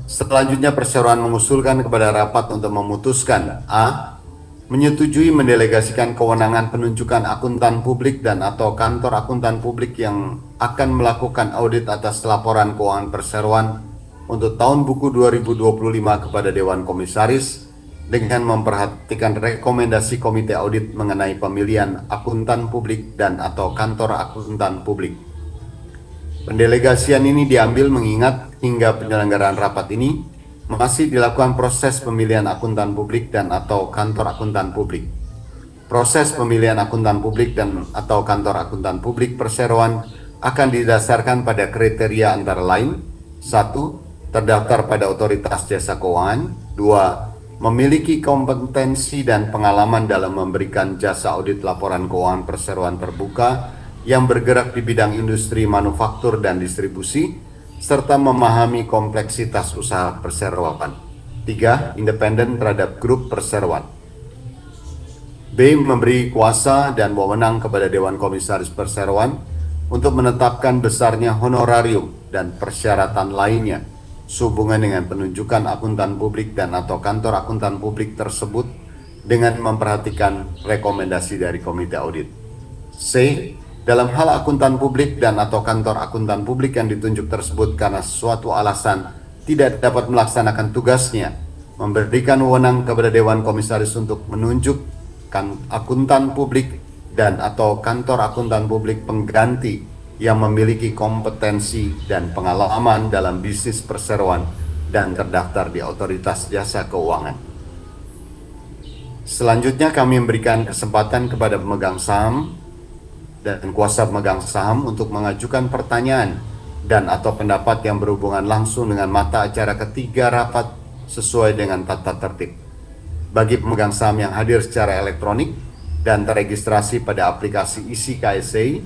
Speaker 3: Selanjutnya Perseroan mengusulkan kepada rapat untuk memutuskan A. Menyetujui mendelegasikan kewenangan penunjukan akuntan publik dan atau kantor akuntan publik yang akan melakukan audit atas laporan keuangan Perseroan untuk tahun buku 2025 kepada Dewan Komisaris dengan memperhatikan rekomendasi Komite Audit mengenai pemilihan akuntan publik dan atau kantor akuntan publik. Pendelegasian ini diambil mengingat hingga penyelenggaraan rapat ini masih dilakukan proses pemilihan akuntan publik dan atau kantor akuntan publik. Proses pemilihan akuntan publik dan atau kantor akuntan publik Perseroan akan didasarkan pada kriteria antara lain: 1. Terdaftar pada Otoritas Jasa Keuangan. 2. Memiliki kompetensi dan pengalaman dalam memberikan jasa audit laporan keuangan perseroan terbuka yang bergerak di bidang industri manufaktur dan distribusi, serta memahami kompleksitas usaha perseroan. 3. Independen terhadap grup perseroan. B. Memberi kuasa dan wewenang kepada Dewan Komisaris Perseroan untuk menetapkan besarnya honorarium dan persyaratan lainnya sehubungan dengan penunjukan akuntan publik dan atau kantor akuntan publik tersebut dengan memperhatikan rekomendasi dari Komite Audit. C. Dalam hal akuntan publik dan atau kantor akuntan publik yang ditunjuk tersebut karena suatu alasan tidak dapat melaksanakan tugasnya, memberikan wewenang kepada Dewan Komisaris untuk menunjukkan akuntan publik dan atau kantor akuntan publik pengganti yang memiliki kompetensi dan pengalaman dalam bisnis perseroan dan terdaftar di Otoritas Jasa Keuangan. Selanjutnya kami memberikan kesempatan kepada pemegang saham dan kuasa pemegang saham untuk mengajukan pertanyaan dan atau pendapat yang berhubungan langsung dengan mata acara ketiga rapat sesuai dengan tata tertib. Bagi pemegang saham yang hadir secara elektronik dan teregistrasi pada aplikasi isi KSEI,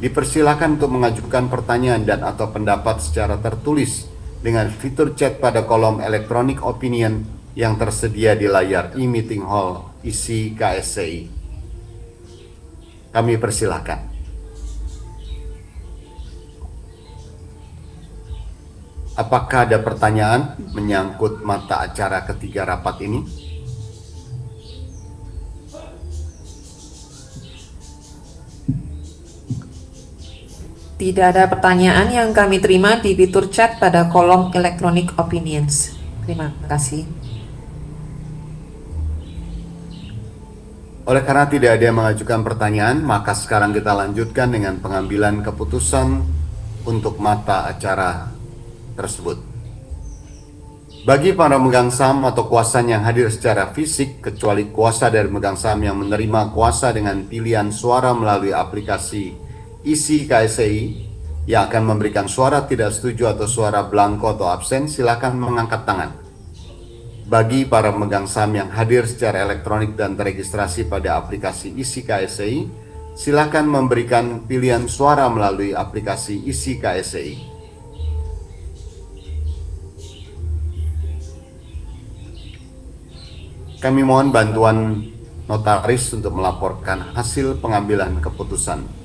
Speaker 3: dipersilakan untuk mengajukan pertanyaan dan atau pendapat secara tertulis dengan fitur chat pada kolom elektronik opinion yang tersedia di layar e-meeting hall isi KSEI. Kami persilahkan. Apakah ada pertanyaan menyangkut mata acara ketiga rapat ini?
Speaker 4: Tidak ada pertanyaan yang kami terima di fitur chat pada kolom electronic opinions. Terima kasih.
Speaker 3: Oleh karena tidak ada yang mengajukan pertanyaan, maka sekarang kita lanjutkan dengan pengambilan keputusan untuk mata acara tersebut. Bagi para pemegang saham atau kuasa yang hadir secara fisik, kecuali kuasa dari pemegang saham yang menerima kuasa dengan pilihan suara melalui aplikasi isi KSEI yang akan memberikan suara tidak setuju atau suara blanko atau absen, silakan mengangkat tangan. Bagi para pemegang saham yang hadir secara elektronik dan teregistrasi pada aplikasi isi KSEI, silakan memberikan pilihan suara melalui aplikasi isi KSEI. Kami mohon bantuan notaris untuk melaporkan hasil pengambilan keputusan.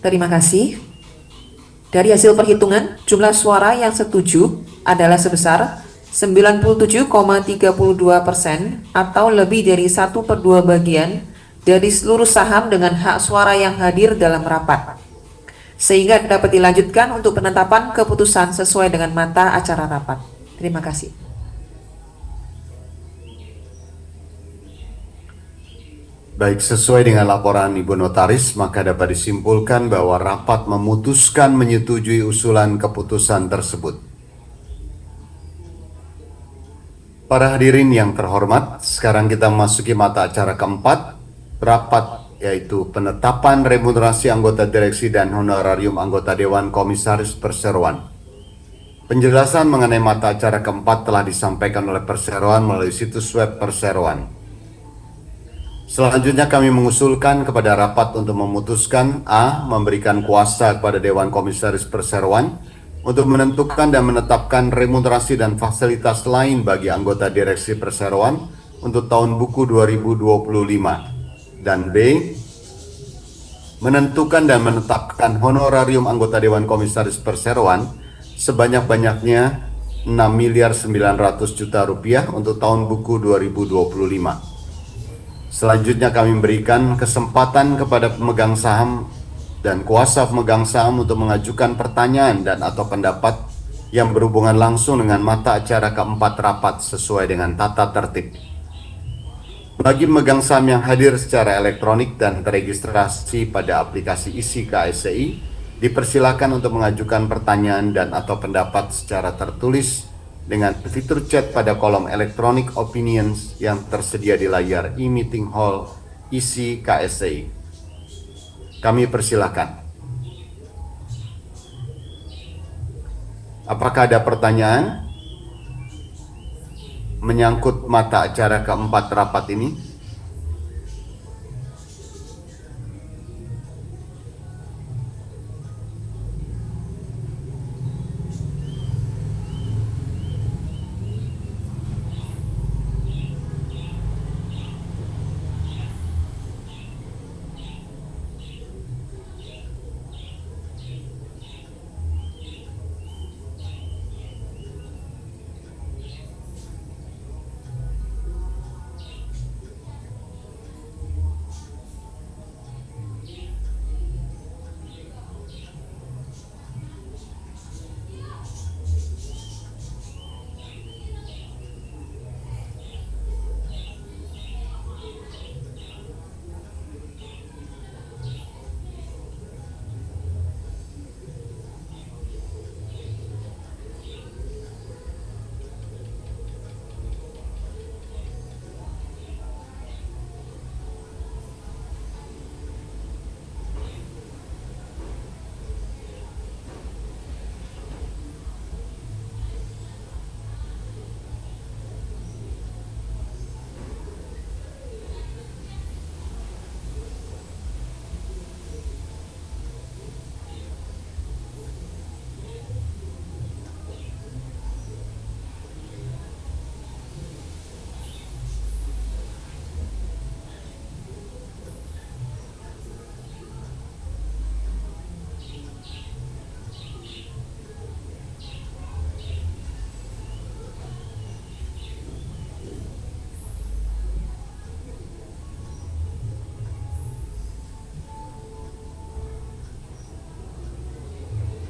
Speaker 4: Terima kasih. Dari hasil perhitungan, jumlah suara yang setuju adalah sebesar 97,32% atau lebih dari 1/2 bagian dari seluruh saham dengan hak suara yang hadir dalam rapat. Sehingga dapat dilanjutkan untuk penetapan keputusan sesuai dengan mata acara rapat. Terima kasih.
Speaker 3: Baik, sesuai dengan laporan Ibu Notaris, maka dapat disimpulkan bahwa rapat memutuskan menyetujui usulan keputusan tersebut. Para hadirin yang terhormat, sekarang kita memasuki mata acara keempat, rapat, yaitu penetapan remunerasi anggota direksi dan honorarium anggota Dewan Komisaris Perseroan. Penjelasan mengenai mata acara keempat telah disampaikan oleh Perseroan melalui situs web Perseroan. Selanjutnya kami mengusulkan kepada rapat untuk memutuskan A. Memberikan kuasa kepada Dewan Komisaris Perseroan untuk menentukan dan menetapkan remunerasi dan fasilitas lain bagi anggota direksi Perseroan untuk tahun buku 2025. Dan B. Menentukan dan menetapkan honorarium anggota Dewan Komisaris Perseroan sebanyak-banyaknya 6.900.000.000 rupiah untuk tahun buku 2025. Selanjutnya kami memberikan kesempatan kepada pemegang saham dan kuasa pemegang saham untuk mengajukan pertanyaan dan atau pendapat yang berhubungan langsung dengan mata acara keempat rapat sesuai dengan tata tertib. Bagi pemegang saham yang hadir secara elektronik dan teregistrasi pada aplikasi ISI KSCI, dipersilakan untuk mengajukan pertanyaan dan atau pendapat secara tertulis dengan fitur chat pada kolom electronic opinions yang tersedia di layar e-meeting hall ISI KSCI. Kami persilakan. Apakah ada pertanyaan menyangkut mata acara keempat rapat ini?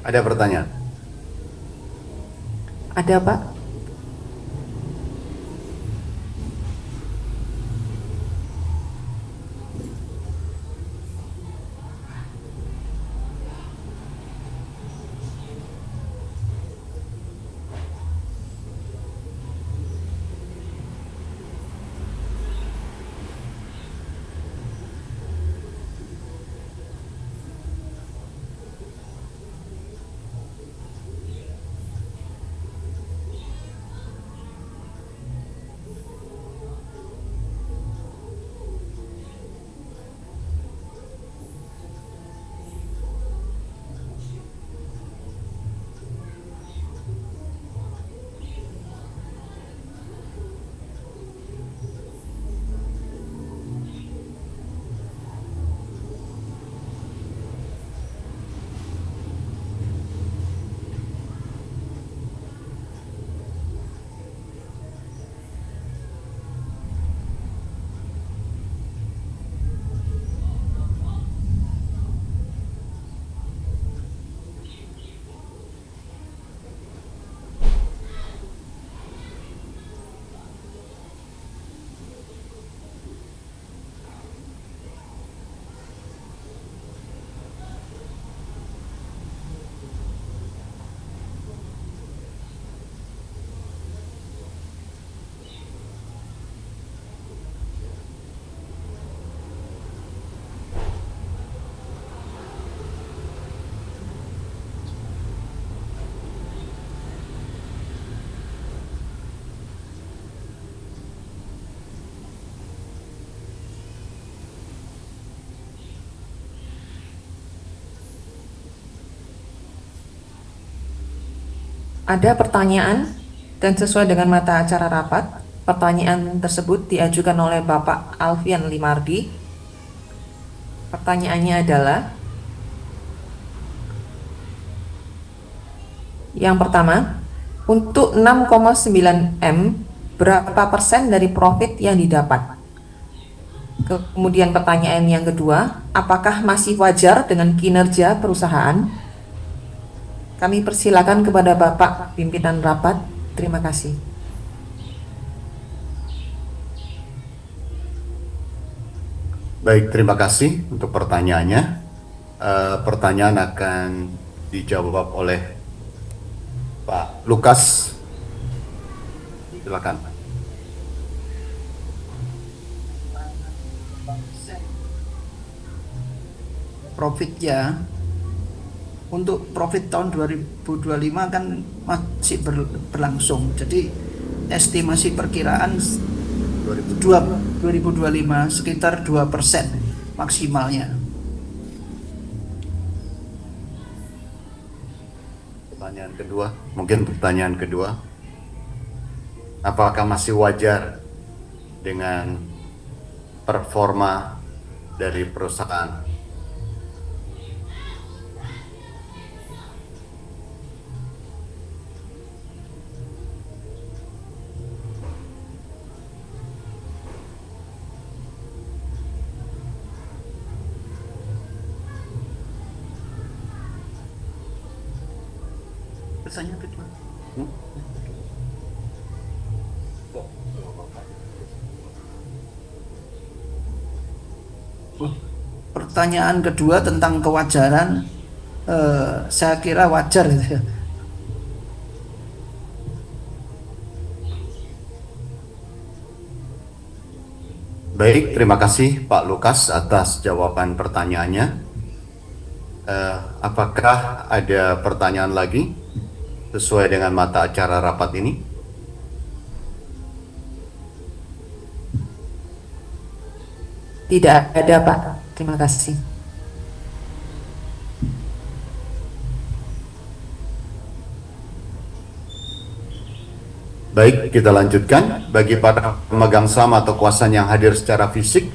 Speaker 3: Ada pertanyaan?
Speaker 4: Ada, Pak. Ada pertanyaan dan sesuai dengan mata acara rapat, pertanyaan tersebut diajukan oleh Bapak Alfian Limardi. Pertanyaannya adalah, yang pertama, untuk 6,9 M, berapa persen dari profit yang didapat? Kemudian pertanyaan yang kedua, apakah masih wajar dengan kinerja perusahaan? Kami persilakan kepada Bapak Pimpinan Rapat. Terima kasih.
Speaker 3: Baik, terima kasih untuk pertanyaannya. Pertanyaan akan dijawab oleh Pak Lukas. Silakan.
Speaker 6: Profitnya untuk profit tahun 2025 kan masih berlangsung, jadi estimasi perkiraan 2025 sekitar 2% maksimalnya.
Speaker 3: Pertanyaan kedua, apakah masih wajar dengan performa dari perusahaan?
Speaker 6: Pertanyaan kedua. Pertanyaan kedua tentang kewajaran, saya kira wajar gitu ya.
Speaker 3: Baik, terima kasih Pak Lukas atas jawaban pertanyaannya. Apakah ada pertanyaan lagi sesuai dengan mata acara rapat ini?
Speaker 4: Tidak ada, Pak. Terima kasih.
Speaker 3: Baik, kita lanjutkan. Bagi para pemegang saham atau kuasa yang hadir secara fisik,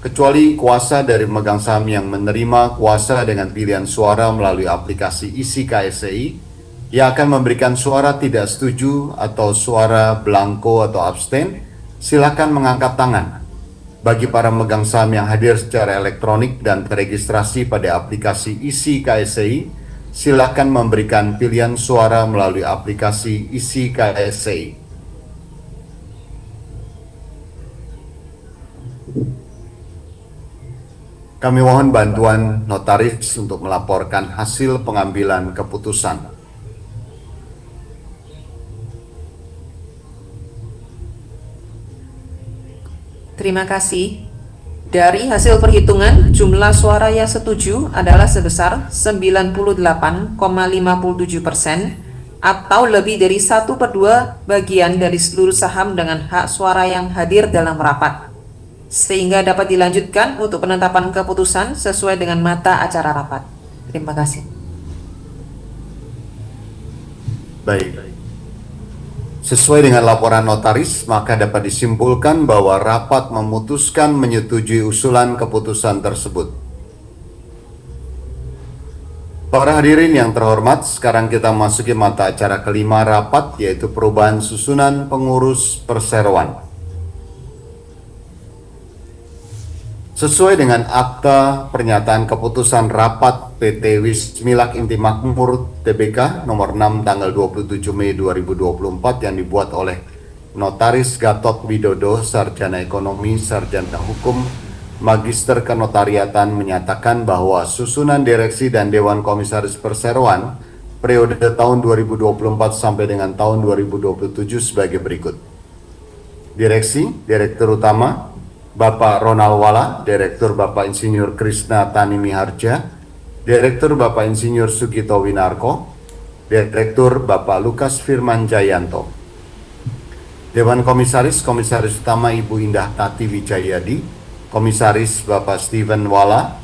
Speaker 3: kecuali kuasa dari pemegang saham yang menerima kuasa dengan pilihan suara melalui aplikasi isi KSCI, yang akan memberikan suara tidak setuju atau suara blanko atau abstain, silakan mengangkat tangan. Bagi para pemegang saham yang hadir secara elektronik dan teregistrasi pada aplikasi isi KSCI, silakan memberikan pilihan suara melalui aplikasi isi KSCI. Kami mohon bantuan notaris untuk melaporkan hasil pengambilan keputusan.
Speaker 4: Terima kasih. Dari hasil perhitungan, jumlah suara yang setuju adalah sebesar 98,57% atau lebih dari 1/2 bagian dari seluruh saham dengan hak suara yang hadir dalam rapat, sehingga dapat dilanjutkan untuk penetapan keputusan sesuai dengan mata acara rapat. Terima kasih.
Speaker 3: Baik. Sesuai dengan laporan notaris, maka dapat disimpulkan bahwa rapat memutuskan menyetujui usulan keputusan tersebut. Para hadirin yang terhormat, sekarang kita masuki mata acara kelima rapat, yaitu perubahan susunan pengurus perseroan. Sesuai dengan akta pernyataan keputusan rapat PT Wismilak Inti Makmur Tbk nomor 6 tanggal 27 Mei 2024 yang dibuat oleh Notaris Gatot Widodo, Sarjana Ekonomi, Sarjana Hukum, Magister Kenotariatan, menyatakan bahwa susunan direksi dan Dewan Komisaris Perseroan periode tahun 2024 sampai dengan tahun 2027 sebagai berikut. Direksi, Direktur Utama Bapak Ronald Wala, Direktur Bapak Insinyur Krisna Tani Miharja, Direktur Bapak Insinyur Sugito Winarko, Direktur Bapak Lukas Firman Jayanto. Dewan Komisaris, Komisaris Utama Ibu Indah Tati Wijayadi, Komisaris Bapak Steven Wala,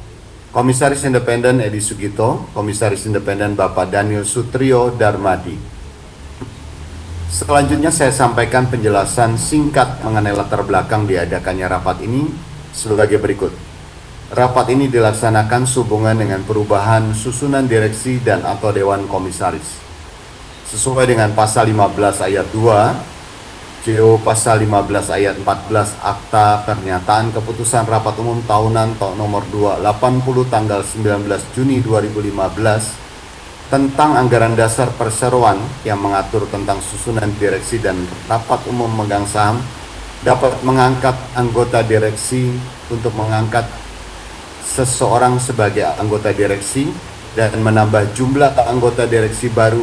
Speaker 3: Komisaris Independen Edi Sugito, Komisaris Independen Bapak Daniel Sutrio Darmadi. Selanjutnya saya sampaikan penjelasan singkat mengenai latar belakang diadakannya rapat ini sebagai berikut. Rapat ini dilaksanakan sehubungan dengan perubahan susunan direksi dan atau dewan komisaris. Sesuai dengan pasal 15 ayat 2, JO pasal 15 ayat 14 Akta Pernyataan Keputusan Rapat Umum Tahunan nomor 280 tanggal 19 Juni 2015 tentang anggaran dasar perseroan yang mengatur tentang susunan direksi dan rapat umum memegang saham dapat mengangkat anggota direksi untuk mengangkat seseorang sebagai anggota direksi dan menambah jumlah anggota direksi baru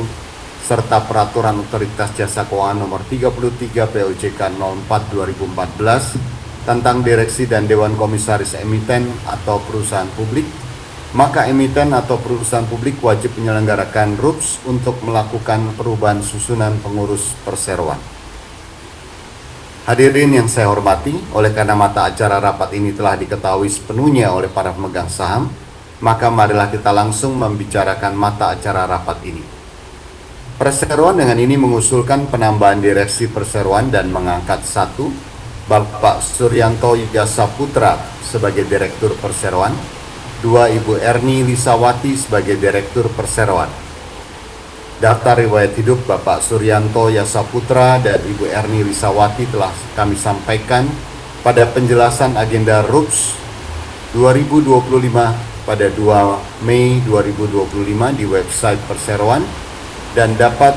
Speaker 3: serta peraturan otoritas jasa keuangan nomor 33 POJK 04 2014 tentang direksi dan dewan komisaris emiten atau perusahaan publik, maka emiten atau perusahaan publik wajib menyelenggarakan RUPS untuk melakukan perubahan susunan pengurus perseroan. Hadirin yang saya hormati, oleh karena mata acara rapat ini telah diketahui sepenuhnya oleh para pemegang saham, maka marilah kita langsung membicarakan mata acara rapat ini. Perseroan dengan ini mengusulkan penambahan direksi perseroan dan mengangkat 1. Bapak Suryanto Yasa Putra sebagai Direktur Perseroan, 2. Ibu Erni Lisawati sebagai Direktur Perseroan. Daftar riwayat hidup Bapak Suryanto Yasa Putra dan Ibu Erni Lisawati telah kami sampaikan pada penjelasan agenda RUPS 2025 pada 2 Mei 2025 di website Perseroan dan dapat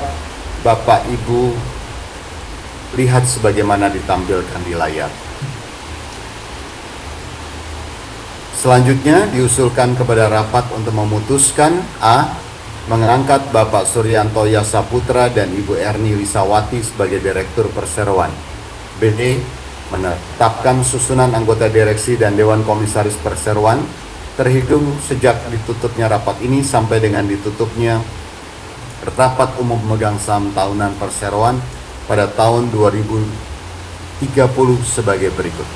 Speaker 3: Bapak Ibu lihat sebagaimana ditampilkan di layar. Selanjutnya diusulkan kepada rapat untuk memutuskan A. Mengangkat Bapak Suryanto Yasa Putra dan Ibu Erni Lisawati sebagai Direktur Perseroan. B. Menetapkan susunan anggota direksi dan Dewan Komisaris Perseroan terhitung sejak ditutupnya rapat ini sampai dengan ditutupnya Rapat Umum Pemegang Saham Tahunan Perseroan pada tahun 2030 sebagai berikut.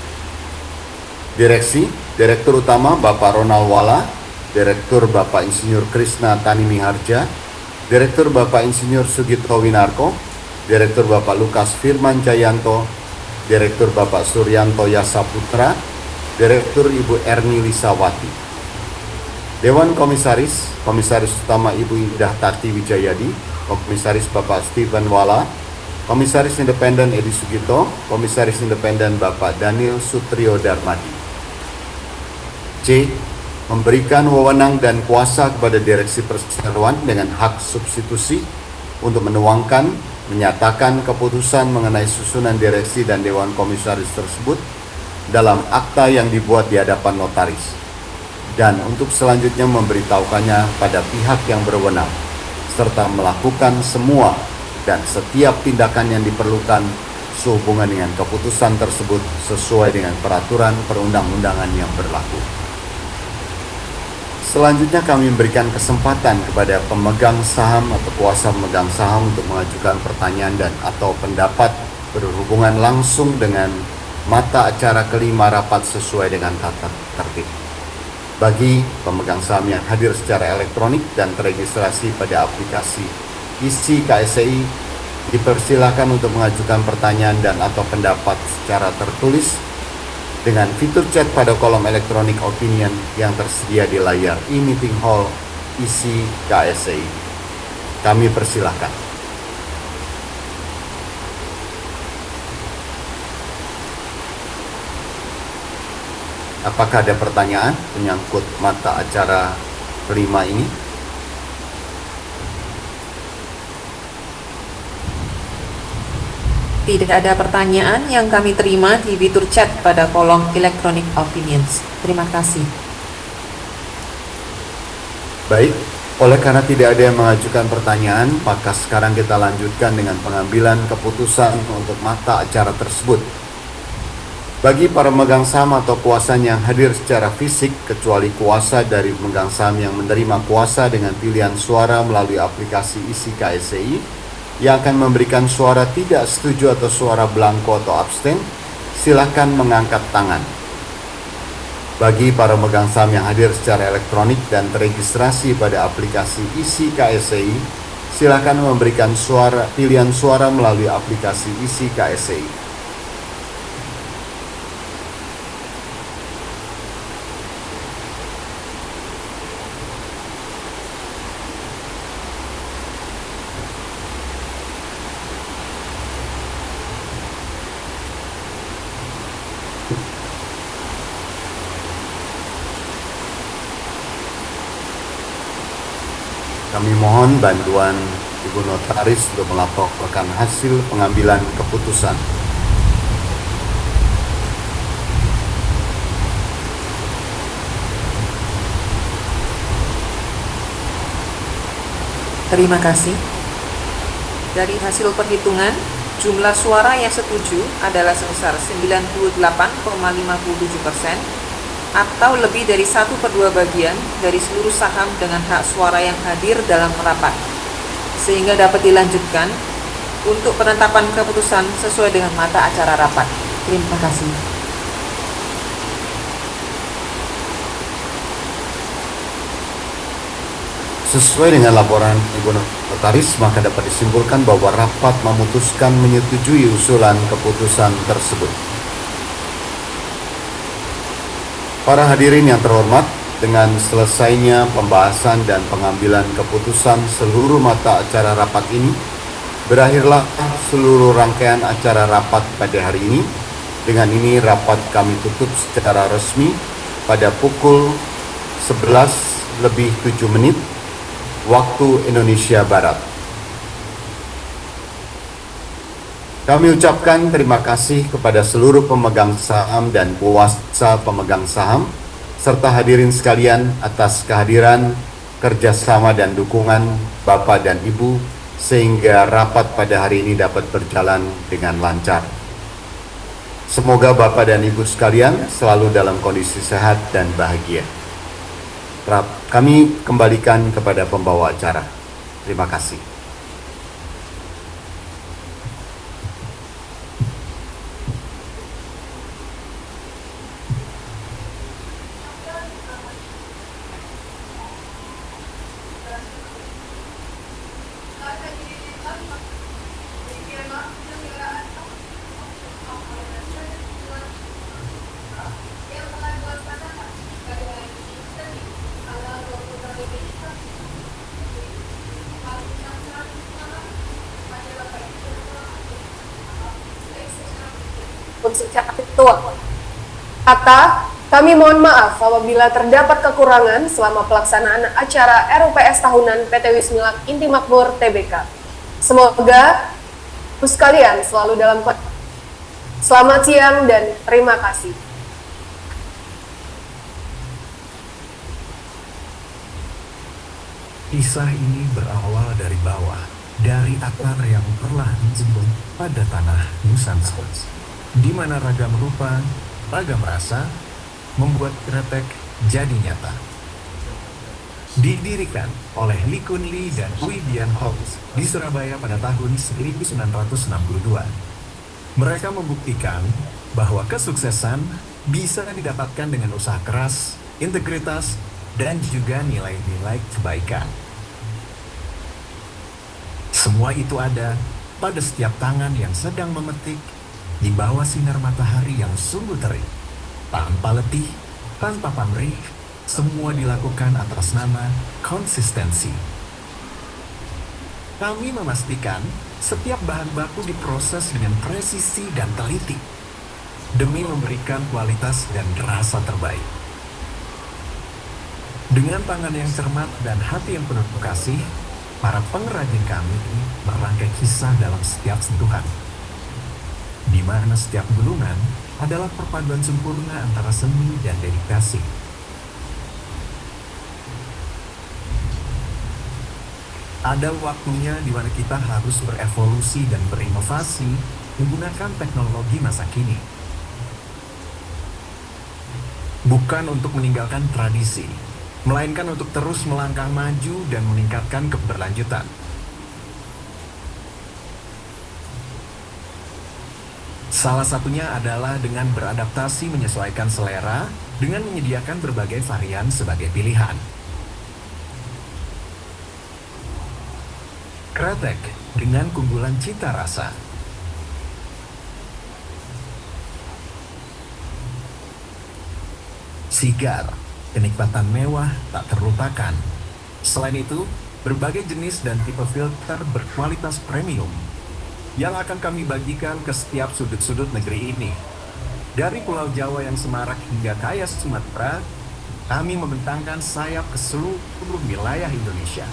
Speaker 3: Direksi, Direktur Utama Bapak Ronald Wala, Direktur Bapak Insinyur Krisna Tani Miharja, Direktur Bapak Insinyur Sugito Winarko, Direktur Bapak Lukas Firman Jayanto, Direktur Bapak Suryanto Yasa Putra, Direktur Ibu Erni Lisawati. Dewan Komisaris, Komisaris Utama Ibu Indah Tati Wijayadi, Komisaris Bapak Stephen Wala, Komisaris Independen Edi Sugito, Komisaris Independen Bapak Daniel Sutrio Darmadi. C. Memberikan wewenang dan kuasa kepada direksi perseroan dengan hak substitusi untuk menuangkan, menyatakan keputusan mengenai susunan direksi dan dewan komisaris tersebut dalam akta yang dibuat di hadapan notaris, dan untuk selanjutnya memberitahukannya pada pihak yang berwenang, serta melakukan semua dan setiap tindakan yang diperlukan sehubungan dengan keputusan tersebut sesuai dengan peraturan perundang-undangan yang berlaku. Selanjutnya kami memberikan kesempatan kepada pemegang saham atau kuasa pemegang saham untuk mengajukan pertanyaan dan atau pendapat berhubungan langsung dengan mata acara kelima rapat sesuai dengan tata tertib. Bagi pemegang saham yang hadir secara elektronik dan teregistrasi pada aplikasi ISI KSEI, dipersilakan untuk mengajukan pertanyaan dan atau pendapat secara tertulis dengan fitur chat pada kolom elektronik opinion yang tersedia di layar e-meeting hall ISI KSEI. Kami persilahkan. Apakah ada pertanyaan menyangkut mata acara kelima ini?
Speaker 4: Tidak ada pertanyaan yang kami terima di fitur chat pada kolom electronic opinions. Terima kasih.
Speaker 3: Baik, oleh karena tidak ada yang mengajukan pertanyaan, maka sekarang kita lanjutkan dengan pengambilan keputusan untuk mata acara tersebut. Bagi para pemegang saham atau kuasanya yang hadir secara fisik, kecuali kuasa dari pemegang saham yang menerima kuasa dengan pilihan suara melalui aplikasi ISI KSEI, yang akan memberikan suara tidak setuju atau suara blanko atau abstain, silakan mengangkat tangan. Bagi para pemegang saham yang hadir secara elektronik dan teregistrasi pada aplikasi ISI KSEI, silakan memberikan pilihan suara melalui aplikasi isi KSCI. Kami mohon bantuan Ibu Notaris untuk melaporkan hasil pengambilan keputusan.
Speaker 4: Terima kasih. Dari hasil perhitungan, jumlah suara yang setuju adalah sebesar 98,57% atau lebih dari 1/2 bagian dari seluruh saham dengan hak suara yang hadir dalam rapat, sehingga dapat dilanjutkan untuk penetapan keputusan sesuai dengan mata acara rapat. Terima kasih.
Speaker 3: Sesuai dengan laporan Ibu Notaris, maka dapat disimpulkan bahwa rapat memutuskan menyetujui usulan keputusan tersebut. Para hadirin yang terhormat, dengan selesainya pembahasan dan pengambilan keputusan seluruh mata acara rapat ini, berakhirlah seluruh rangkaian acara rapat pada hari ini. Dengan ini rapat kami tutup secara resmi pada pukul 11:07 waktu Indonesia Barat. Kami ucapkan terima kasih kepada seluruh pemegang saham dan kuasa pemegang saham, serta hadirin sekalian atas kehadiran, kerjasama dan dukungan Bapak dan Ibu, sehingga rapat pada hari ini dapat berjalan dengan lancar. Semoga Bapak dan Ibu sekalian selalu dalam kondisi sehat dan bahagia. Kami kembalikan kepada pembawa acara. Terima kasih.
Speaker 2: Secara virtual. Kata, kami mohon maaf apabila terdapat kekurangan selama pelaksanaan acara RUPS tahunan PT Wismilak Inti Makmur Tbk. Semoga Ibu sekalian selalu dalam selamat siang dan terima kasih.
Speaker 1: Kisah ini berawal dari bawah, dari akar yang telah dijemur pada tanah Nusantara, di mana ragam rupa, ragam rasa, membuat kretek jadi nyata. Didirikan oleh Lee Kun Lee dan Ui Bian Holtz di Surabaya pada tahun 1962. Mereka membuktikan bahwa kesuksesan bisa didapatkan dengan usaha keras, integritas, dan juga nilai-nilai kebaikan. Semua itu ada pada setiap tangan yang sedang memetik di bawah sinar matahari yang sungguh terik, tanpa letih, tanpa pamrih, semua dilakukan atas nama konsistensi. Kami memastikan setiap bahan baku diproses dengan presisi dan teliti, demi memberikan kualitas dan rasa terbaik. Dengan tangan yang cermat dan hati yang penuh kasih, para pengrajin kami merangkai kisah dalam setiap sentuhan, di mana setiap gulungan adalah perpaduan sempurna antara seni dan dedikasi. Ada waktunya di mana kita harus berevolusi dan berinovasi menggunakan teknologi masa kini. Bukan untuk meninggalkan tradisi, melainkan untuk terus melangkah maju dan meningkatkan keberlanjutan. Salah satunya adalah dengan beradaptasi menyesuaikan selera dengan menyediakan berbagai varian sebagai pilihan. Kretek dengan keunggulan cita rasa. Sigar, kenikmatan mewah tak terlupakan. Selain itu, berbagai jenis dan tipe filter berkualitas premium yang akan kami bagikan ke setiap sudut-sudut negeri ini. Dari Pulau Jawa yang semarak hingga kaya Sumatera, kami membentangkan sayap ke seluruh wilayah Indonesia.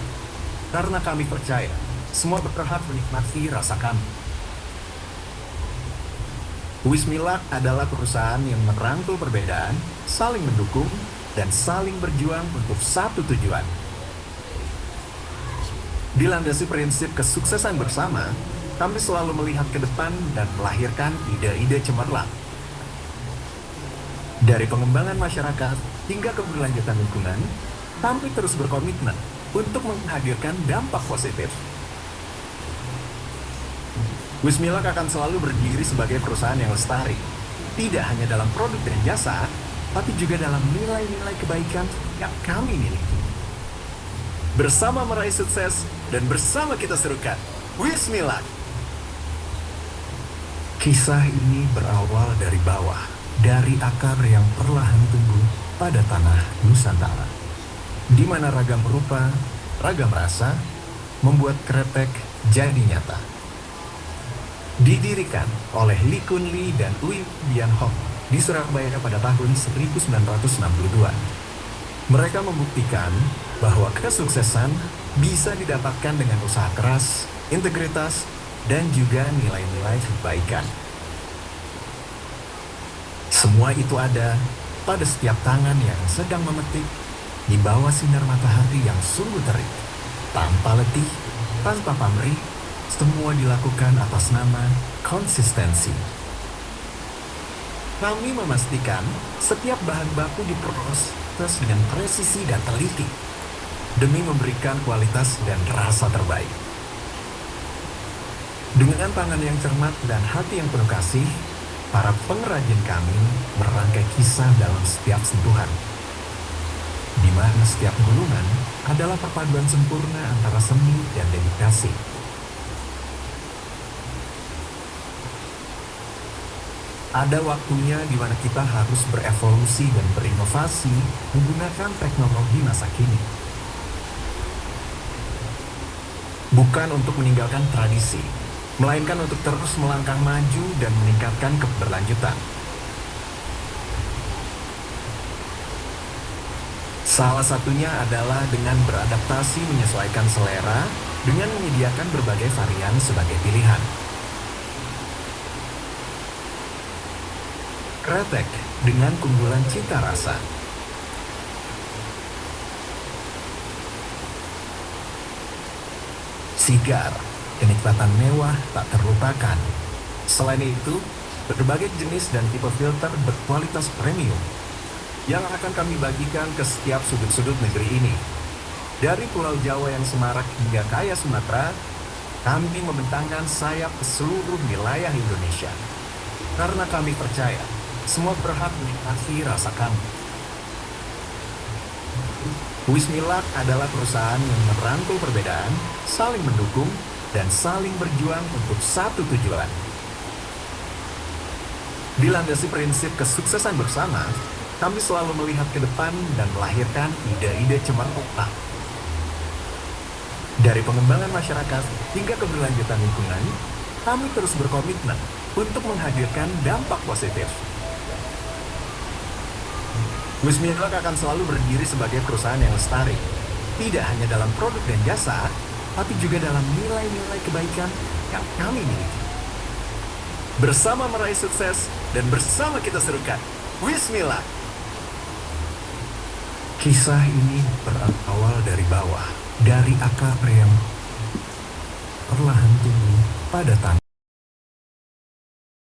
Speaker 1: Karena kami percaya, semua berhak menikmati rasa kami. Wismilak adalah perusahaan yang merangkul perbedaan, saling mendukung, dan saling berjuang untuk satu tujuan. Dilandasi prinsip kesuksesan bersama, kami selalu melihat ke depan dan melahirkan ide-ide cemerlang. Dari pengembangan masyarakat hingga keberlanjutan lingkungan, kami terus berkomitmen untuk menghadirkan dampak positif. Wismilak akan selalu berdiri sebagai perusahaan yang lestari, tidak hanya dalam produk dan jasa, tapi juga dalam nilai-nilai kebaikan yang kami miliki. Bersama meraih sukses dan bersama kita serukan Wismilak. Kisah ini berawal dari bawah, dari akar yang perlahan tumbuh pada tanah Nusantara, di mana ragam rupa, ragam rasa membuat Kretek jadi nyata. Didirikan oleh Lee Kun Lee dan Uy Bian Hok di Surabaya pada tahun 1962. Mereka membuktikan bahwa kesuksesan bisa didapatkan dengan usaha keras, integritas, dan juga nilai-nilai kebaikan. Semua itu ada pada setiap tangan yang sedang memetik di bawah sinar matahari yang sungguh terik, tanpa letih, tanpa pamrih. Semua dilakukan atas nama konsistensi. Kami memastikan setiap bahan baku diproses dengan presisi dan teliti demi memberikan kualitas dan rasa terbaik. Dengan tangan yang cermat dan hati yang penuh kasih, para pengrajin kami merangkai kisah dalam setiap sentuhan, di mana setiap gulungan adalah perpaduan sempurna antara seni dan dedikasi. Ada waktunya di mana kita harus berevolusi dan berinovasi menggunakan teknologi masa kini. Bukan untuk meninggalkan tradisi, melainkan untuk terus melangkah maju dan meningkatkan keberlanjutan. Salah satunya adalah dengan beradaptasi menyesuaikan selera dengan menyediakan berbagai varian sebagai pilihan. Kretek dengan keunggulan cita rasa. Sigar, kenikmatan mewah tak terlupakan. Selain itu, berbagai jenis dan tipe filter berkualitas premium yang akan kami bagikan ke setiap sudut-sudut negeri ini. Dari Pulau Jawa yang semarak hingga kaya Sumatera, kami membentangkan sayap ke seluruh wilayah Indonesia. Karena kami percaya, semua berhak menikmati rasa kami. Wismilak adalah perusahaan yang merangkul perbedaan, saling mendukung, dan saling berjuang untuk satu tujuan. Dilandasi prinsip kesuksesan bersama, kami selalu melihat ke depan dan melahirkan ide-ide cemerlang. Dari pengembangan masyarakat hingga keberlanjutan lingkungan, kami terus berkomitmen untuk menghadirkan dampak positif. Wismilak akan selalu berdiri sebagai perusahaan yang lestari, tidak hanya dalam produk dan jasa, tapi juga dalam nilai-nilai kebaikan yang kami miliki. Bersama meraih sukses dan bersama kita serukan Wismilak. Kisah ini berawal dari bawah, dari akar yang perlahan tumbuh pada tanah